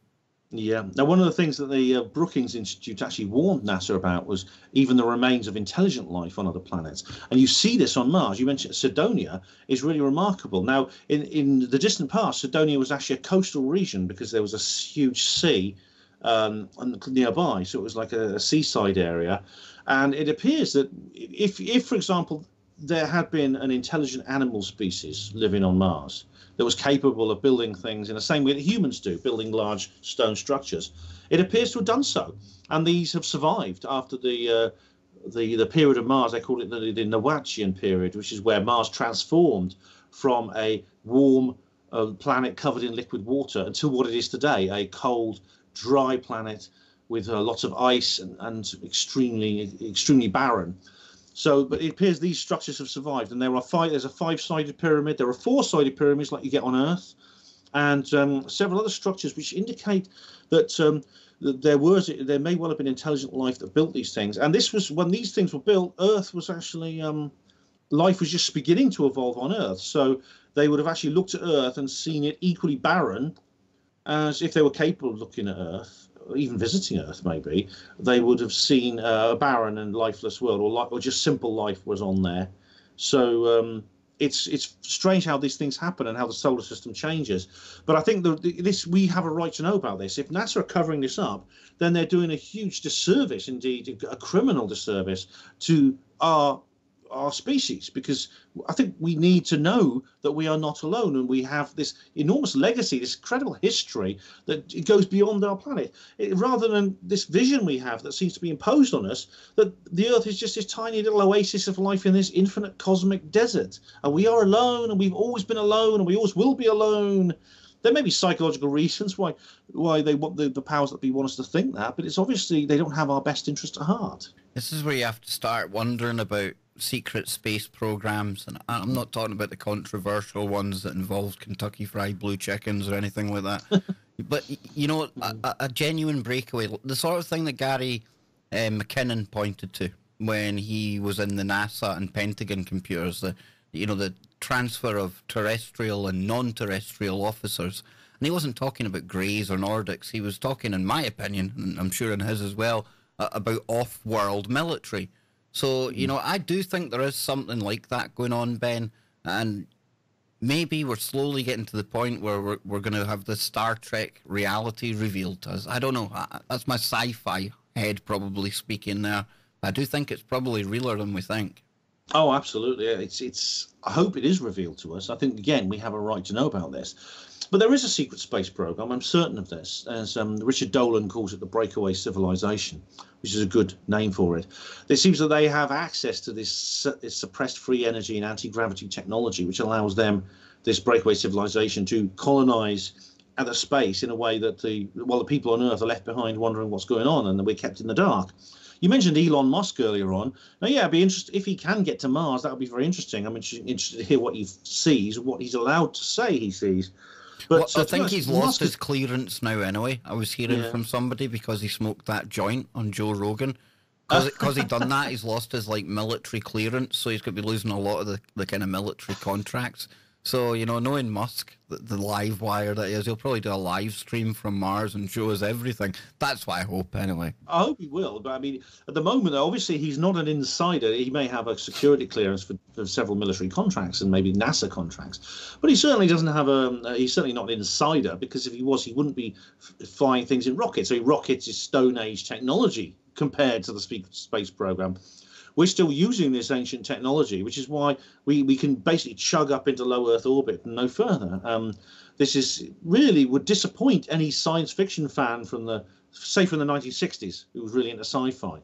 Yeah. Now, one of the things that the Brookings Institute actually warned NASA about was even the remains of intelligent life on other planets. And you see this on Mars. You mentioned Cydonia is really remarkable. Now, in the distant past, Cydonia was actually a coastal region because there was a huge sea nearby. So it was like a seaside area. And it appears that if, for example, there had been an intelligent animal species living on Mars that was capable of building things in the same way that humans do, building large stone structures, it appears to have done so. And these have survived after the period of Mars. They call it the Noachian period, which is where Mars transformed from a warm planet covered in liquid water until what it is today, a cold, dry planet with lots of ice and extremely barren. So, but it appears these structures have survived, and there's a five-sided pyramid. There are four-sided pyramids like you get on Earth, and several other structures which indicate that there may well have been intelligent life that built these things. And this was when these things were built. Earth was actually life was just beginning to evolve on Earth. So they would have actually looked at Earth and seen it equally barren as if they were capable of looking at Earth. Even visiting Earth, maybe they would have seen a barren and lifeless world, or just simple life was on there. So it's strange how these things happen and how the solar system changes. But I think we have a right to know about this. If NASA are covering this up, then they're doing a huge disservice, indeed a criminal disservice to our species, because I think we need to know that we are not alone, and we have this enormous legacy, this incredible history that it goes beyond our planet, rather than this vision we have that seems to be imposed on us, that the Earth is just this tiny little oasis of life in this infinite cosmic desert, and we are alone, and we've always been alone, and we always will be alone. There may be psychological reasons why they want the powers that be want us to think that, but it's obviously they don't have our best interest at heart. This is where you have to start wondering about secret space programs, and I'm not talking about the controversial ones that involve Kentucky Fried Blue Chickens or anything like that. But you know, a genuine breakaway, the sort of thing that Gary McKinnon pointed to when he was in the NASA and Pentagon computers, the transfer of terrestrial and non-terrestrial officers. And he wasn't talking about Greys or Nordics. He was talking, in my opinion, and I'm sure in his as well, about off-world military. So, you know, I do think there is something like that going on, Ben, and maybe we're slowly getting to the point where we're going to have the Star Trek reality revealed to us. I don't know. That's my sci-fi head probably speaking there. I do think it's probably realer than we think. Oh, absolutely. It's. I hope it is revealed to us. I think, again, we have a right to know about this. But there is a secret space program. I'm certain of this. As Richard Dolan calls it, the breakaway civilization, which is a good name for it. It seems that they have access to this suppressed free energy and anti-gravity technology, which allows them, this breakaway civilization, to colonize other space in a way that the people on Earth are left behind wondering what's going on, and we're kept in the dark. You mentioned Elon Musk earlier on. Now, yeah, I'd be interested if he can get to Mars. That would be very interesting. I'm interested to hear what he sees, what he's allowed to say he sees. But I think he's lost his clearance now anyway. I was hearing from somebody because he smoked that joint on Joe Rogan. Because he'd done that, he's lost his military clearance, so he's going to be losing a lot of the kind of military contracts. So, knowing Musk, the live wire that is, he'll probably do a live stream from Mars and show us everything. That's what I hope, anyway. I hope he will. But, I mean, at the moment, obviously, he's not an insider. He may have a security clearance for several military contracts and maybe NASA contracts. But he certainly doesn't have he's certainly not an insider, because if he was, he wouldn't be flying things in rockets. So rockets is Stone Age technology compared to the space program. We're still using this ancient technology, which is why we can basically chug up into low Earth orbit and no further. This is really would disappoint any science fiction fan from the 1960s who was really into sci-fi.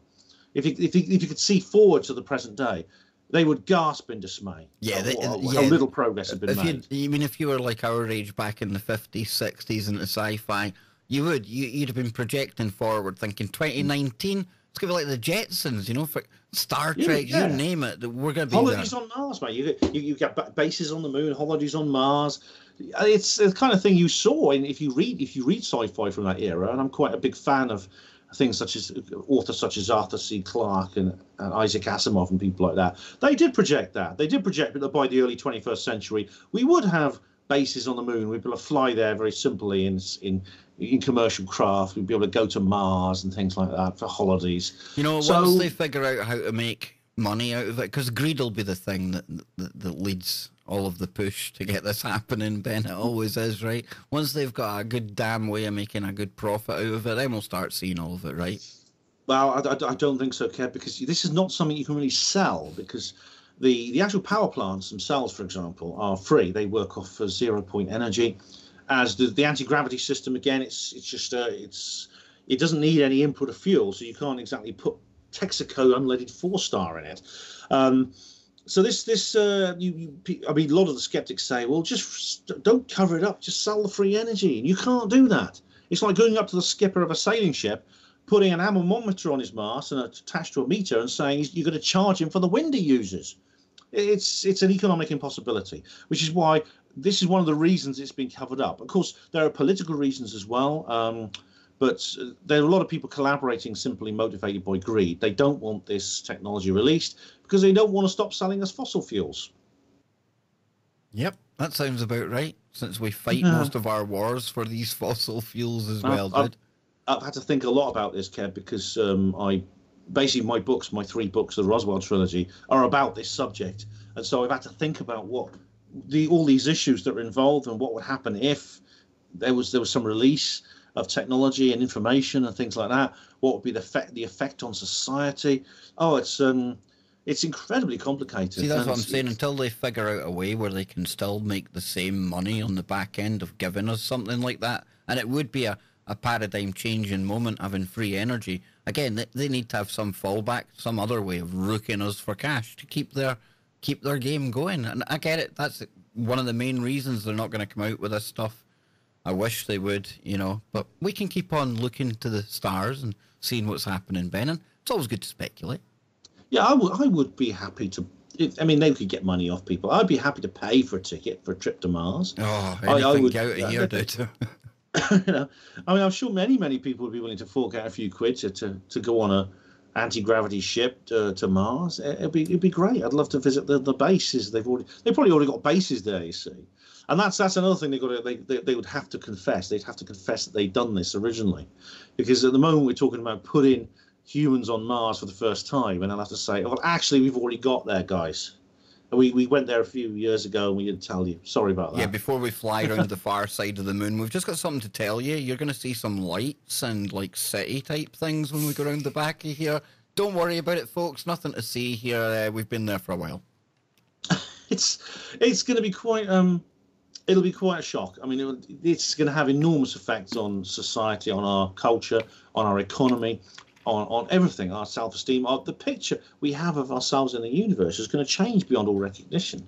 If you could see forward to the present day, they would gasp in dismay. Yeah, how little progress had been made. If you were like our age back in the 50s, 60s into sci-fi, you'd have been projecting forward, thinking 2019. It's going to be like the Jetsons, for Star Trek, you name it. We're going to be holidays on Mars, mate. You get bases on the moon, holidays on Mars. It's the kind of thing you saw, and if you read sci-fi from that era, and I'm quite a big fan of things such as authors such as Arthur C. Clarke and Isaac Asimov and people like that. They did project that. They did project that by the early 21st century, we would have bases on the moon. We'd be able to fly there very simply in commercial craft. We'd be able to go to Mars and things like that for holidays. Once they figure out how to make money out of it, because greed will be the thing that leads all of the push to get this happening, Ben. It always is, right? Once they've got a good damn way of making a good profit out of it, then we'll start seeing all of it, right? Well, I don't think so, Kev, because this is not something you can really sell, because the actual power plants themselves, for example, are free. They work off 0-point energy. As the anti-gravity system, again, it doesn't need any input of fuel, so you can't exactly put Texaco unleaded 4-star in it. So a lot of the skeptics say, well, just don't cover it up, just sell the free energy, and you can't do that. It's like going up to the skipper of a sailing ship, putting an anemometer on his mast and attached to a meter, and saying you're going to charge him for the wind he uses. It's an economic impossibility, which is why this is one of the reasons it's been covered up. Of course, there are political reasons as well, but there are a lot of people collaborating simply motivated by greed. They don't want this technology released because they don't want to stop selling us fossil fuels. Yep, that sounds about right, since we fight most of our wars for these fossil fuels as well, dude. I've had to think a lot about this, Kev, because my 3 books, the Roswell trilogy, are about this subject. And so I've had to think about what all these issues that are involved and what would happen if there was some release of technology and information and things like that. What would be the effect on society? Oh, it's incredibly complicated. See, that's what I'm saying. Until they figure out a way where they can still make the same money on the back end of giving us something like that, and it would be a paradigm changing moment, having free energy. Again, they need to have some fallback, some other way of rooking us for cash to keep their game going. And I get it. That's one of the main reasons they're not going to come out with this stuff. I wish they would, but we can keep on looking to the stars and seeing what's happening, Ben. And it's always good to speculate. Yeah, I would be happy to. They could get money off people. I'd be happy to pay for a ticket for a trip to Mars. Oh, anything out of here, dude. I'm sure many people would be willing to fork out a few quid to go on a anti-gravity ship to Mars. It'd be great. I'd love to visit the bases. They've probably already got bases there, you see. And that's another thing they would have to confess. They'd have to confess that they'd done this originally, because at the moment we're talking about putting humans on Mars for the first time, and they'll have to say, well, actually, we've already got there, guys. We went there a few years ago and we didn't tell you. Sorry about that. Yeah, before we fly around the far side of the moon, we've just got something to tell you. You're going to see some lights and like city type things when we go around the back of here. Don't worry about it, folks. Nothing to see here. We've been there for a while. It's going to be quite it'll be quite a shock. It's going to have enormous effects on society, on our culture, on our economy, on everything, our self-esteem. The picture we have of ourselves in the universe is going to change beyond all recognition.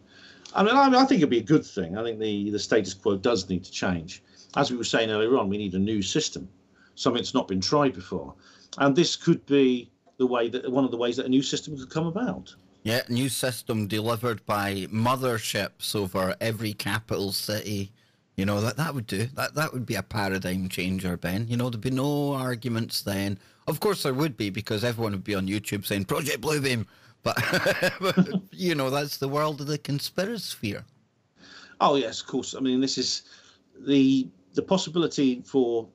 I think it'd be a good thing. I think the status quo does need to change. As we were saying earlier on, we need a new system, something that's not been tried before. And this could be one of the ways that a new system could come about. Yeah, new system delivered by motherships over every capital city. That would do. That would be a paradigm changer, Ben. There'd be no arguments then. Of course there would be, because everyone would be on YouTube saying Project Bluebeam. But, that's the world of the conspirasphere. Oh yes, of course. I mean, this is the possibility for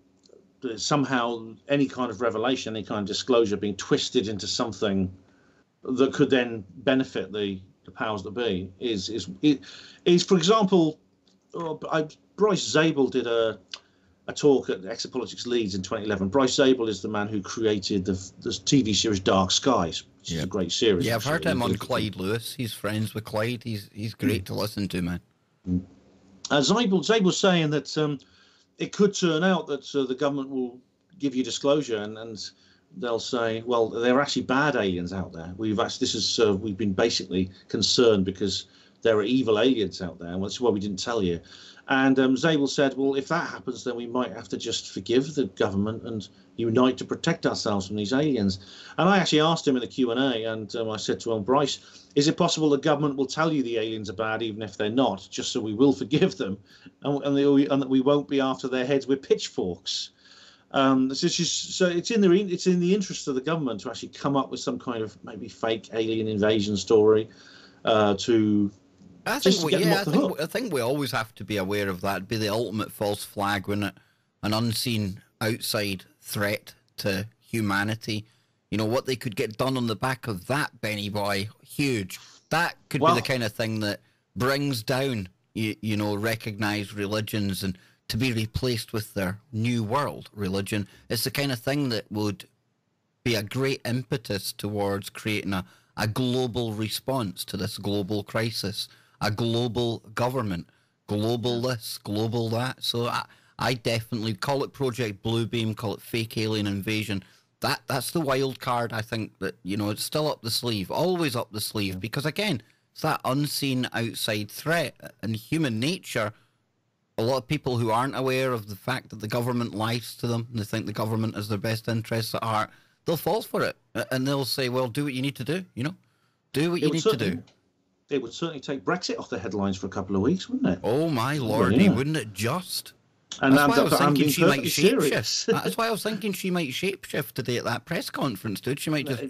somehow any kind of revelation, any kind of disclosure being twisted into something that could then benefit the powers that be is for example, Bryce Zabel did a talk at Exopolitics Leeds in 2011. Bryce Zabel is the man who created the TV series Dark Skies, which is a great series. Yeah, I've heard him on Clyde Lewis. He's friends with Clyde. He's great to listen to, man. Zabel's saying that it could turn out that the government will give you disclosure and they'll say, well, there are actually bad aliens out there. We've been basically concerned because there are evil aliens out there, and that's why we didn't tell you. And Zabel said, well, if that happens, then we might have to just forgive the government and unite to protect ourselves from these aliens. And I actually asked him in the Q&A, and I said to him, Bryce, is it possible the government will tell you the aliens are bad, even if they're not, just so we will forgive them, and that we won't be after their heads with pitchforks? So it's in the interest of the government to actually come up with some kind of maybe fake alien invasion story to. I think we always have to be aware of that. It'd be the ultimate false flag, wouldn't it? An unseen outside threat to humanity. You know, what they could get done on the back of that, Benny boy, huge. That could be the kind of thing that brings down, you know, recognized religions and to be replaced with their new world religion. It's the kind of thing that would be a great impetus towards creating a global response to this global crisis. A global government, global this, global that. So I definitely call it Project Bluebeam, call it fake alien invasion. That's the wild card. I think that, you know, it's still up the sleeve, always up the sleeve, because again, it's that unseen outside threat. And human nature, a lot of people who aren't aware of the fact that the government lies to them and they think the government has their best interests at heart, they'll fall for it and they'll say, well, do what you need to do, you know, do what you need to do. It would certainly take Brexit off the headlines for a couple of weeks, wouldn't it? Oh my lordy, wouldn't it just? And that's why I was thinking she might shapeshift. That's why I was thinking she might shapeshift today at that press conference, dude. She might just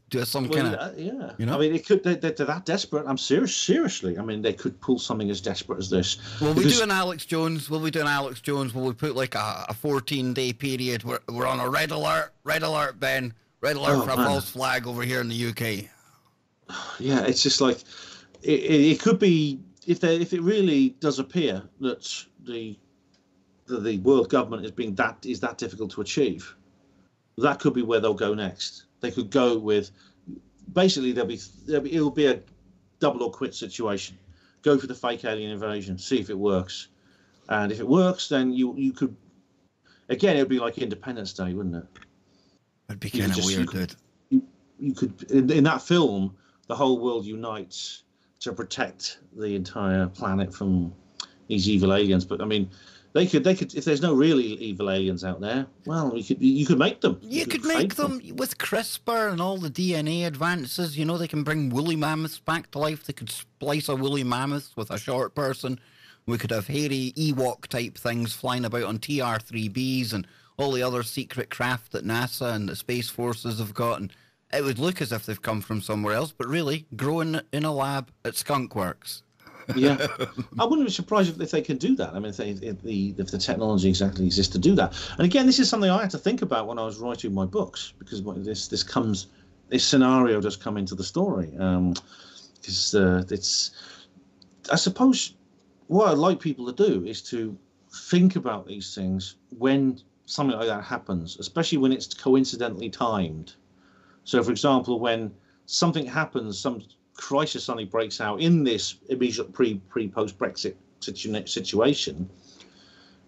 do some kind of, yeah. You know? I mean, it could. They're that desperate. I'm seriously. I mean, they could pull something as desperate as this. Will we do an Alex Jones? Will we put like a 14-day period? We're on a red alert, Ben. Red alert for a false flag over here in the UK. Yeah, it's just like. It could be if it really does appear that the world government is that difficult to achieve, that could be where they'll go next. They could go with basically it'll be a double or quit situation. Go for the fake alien invasion, see if it works, and if it works, then you could again it would be like Independence Day, wouldn't it? It'd be kind of weird, dude. You could in that film the whole world unites to protect the entire planet from these evil aliens. But I mean, they could if there's no really evil aliens out there, well, you could make them. You could make them with CRISPR and all the DNA advances. You know, they can bring woolly mammoths back to life. They could splice a woolly mammoth with a short person. We could have hairy Ewok type things flying about on TR-3Bs and all the other secret craft that NASA and the Space Forces have got. And it would look as if they've come from somewhere else, but really growing in a lab at Skunk Works. Yeah, I wouldn't be surprised if they can do that. I mean, if the technology exactly exists to do that. And again, this is something I had to think about when I was writing my books, because this scenario does come into the story. Because I suppose what I'd like people to do is to think about these things when something like that happens, especially when it's coincidentally timed. So, for example, when something happens, some crisis suddenly breaks out in this immediate pre-post Brexit situation,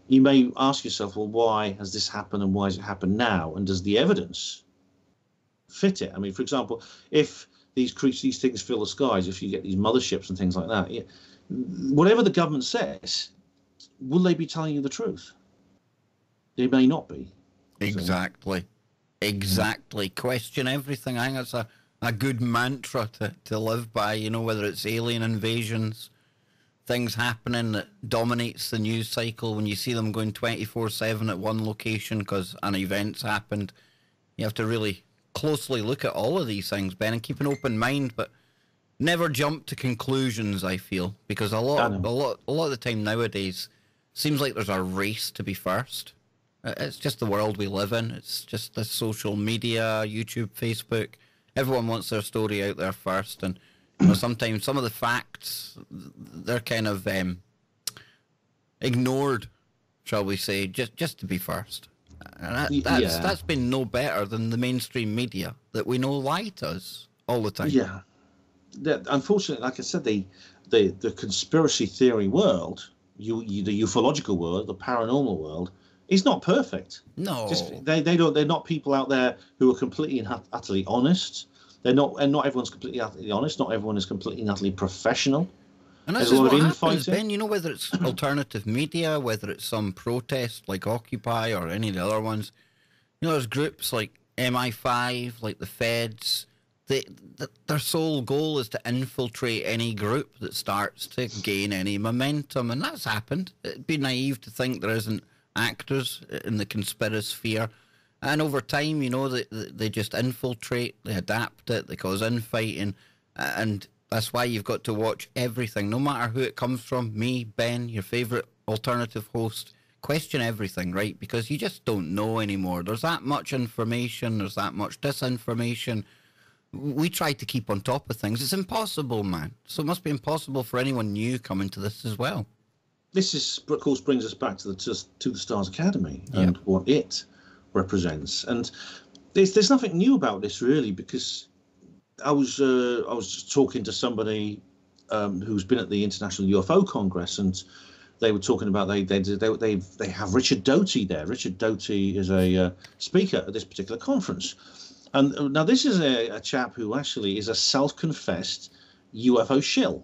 you may ask yourself, well, why has this happened and why has it happened now? And does the evidence fit it? I mean, for example, if these things fill the skies, if you get these motherships and things like that, whatever the government says, will they be telling you the truth? They may not be. Exactly. Exactly. Question everything. I think that's a good mantra to live by, you know, whether it's alien invasions, things happening that dominates the news cycle when you see them going 24/7 at one location because an event's happened. You have to really closely look at all of these things, Ben, and keep an open mind, but never jump to conclusions, I feel, because a lot of the time nowadays seems like there's a race to be first. It's just the world we live in. It's just the social media, YouTube, Facebook. Everyone wants their story out there first, and sometimes some of the facts, they're kind of ignored, shall we say, just to be first. And that's been no better than the mainstream media that we know lie to us all the time. Yeah. Unfortunately, like I said, the conspiracy theory world, the ufological world, the paranormal world, is not perfect. No, they're not people out there who are completely and utterly honest. They're not, and not everyone's completely utterly honest. Not everyone is completely and utterly professional. And this is what happens, Ben. You know, whether it's alternative media, whether it's some protest like Occupy or any of the other ones, there's groups like MI5, like the Feds. Their sole goal is to infiltrate any group that starts to gain any momentum, and that's happened. It'd be naive to think there isn't actors in the conspiracy sphere, and over time, they just infiltrate, they adapt it, they cause infighting, and that's why you've got to watch everything, no matter who it comes from. Me, Ben, your favourite alternative host, question everything, right? Because you just don't know anymore. There's that much information, there's that much disinformation. We try to keep on top of things. It's impossible, man. So it must be impossible for anyone new coming to this as well. This of course, brings us back to the Stars Academy and what it represents. And there's nothing new about this, really, because I was just talking to somebody who's been at the International UFO Congress, and they were talking about they have Richard Doty there. Richard Doty is a speaker at this particular conference, and now this is a chap who actually is a self-confessed UFO shill.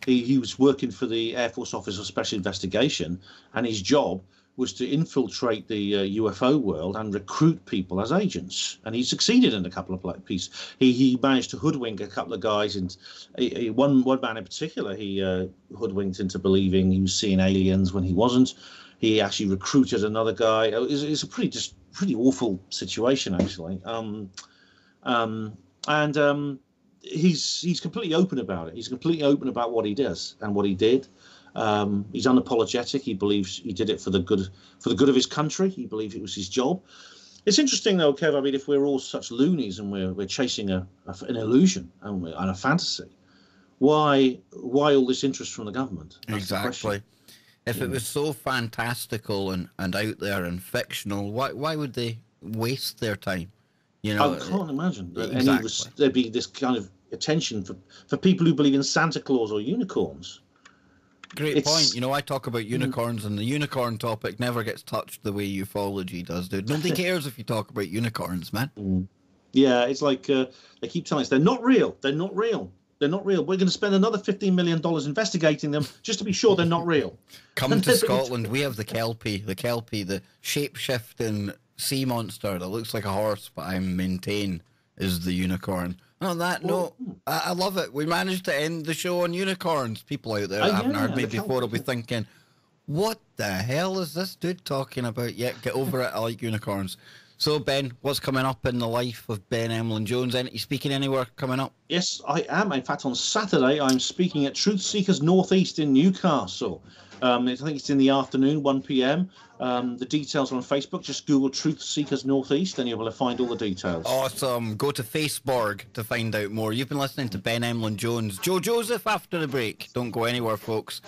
He was working for the Air Force Office of Special Investigation, and his job was to infiltrate the UFO world and recruit people as agents. And he succeeded in a couple of pieces. He managed to hoodwink a couple of guys, and one man in particular, he hoodwinked into believing he was seeing aliens when he wasn't. He actually recruited another guy. It's a pretty awful situation, actually. He's completely open about it. He's completely open about what he does and what he did. He's unapologetic. He believes he did it for the good of his country. He believes it was his job. It's interesting, though, Kev. I mean, if we're all such loonies and we're chasing an illusion and a fantasy, why all this interest from the government? That's exactly. If it was so fantastical and out there and fictional, why would they waste their time? I can't imagine. Exactly. There'd be this kind of attention for people who believe in Santa Claus or unicorns. Great point. I talk about unicorns, and the unicorn topic never gets touched the way ufology does, dude. Nobody cares if you talk about unicorns, man. Yeah, it's like they keep telling us they're not real. They're not real. They're not real. We're going to spend another $15 million investigating them just to be sure they're not real. Come to Scotland. We have the Kelpie, the shape-shifting sea monster that looks like a horse, but I maintain is the unicorn. On that note, I love it. We managed to end the show on unicorns. People out there that haven't heard me before will be thinking, what the hell is this dude talking about? Yeah, get over it. I like unicorns. So, Ben, what's coming up in the life of Ben Emlyn-Jones? Any speaking anywhere coming up? Yes, I am. In fact, on Saturday, I'm speaking at Truth Seekers Northeast in Newcastle. I think it's in the afternoon, 1 p.m. The details are on Facebook. Just Google Truth Seekers Northeast and you'll be able to find all the details. Awesome. Go to Facebook to find out more. You've been listening to Ben Emlyn-Jones. Joe Joseph after the break. Don't go anywhere, folks.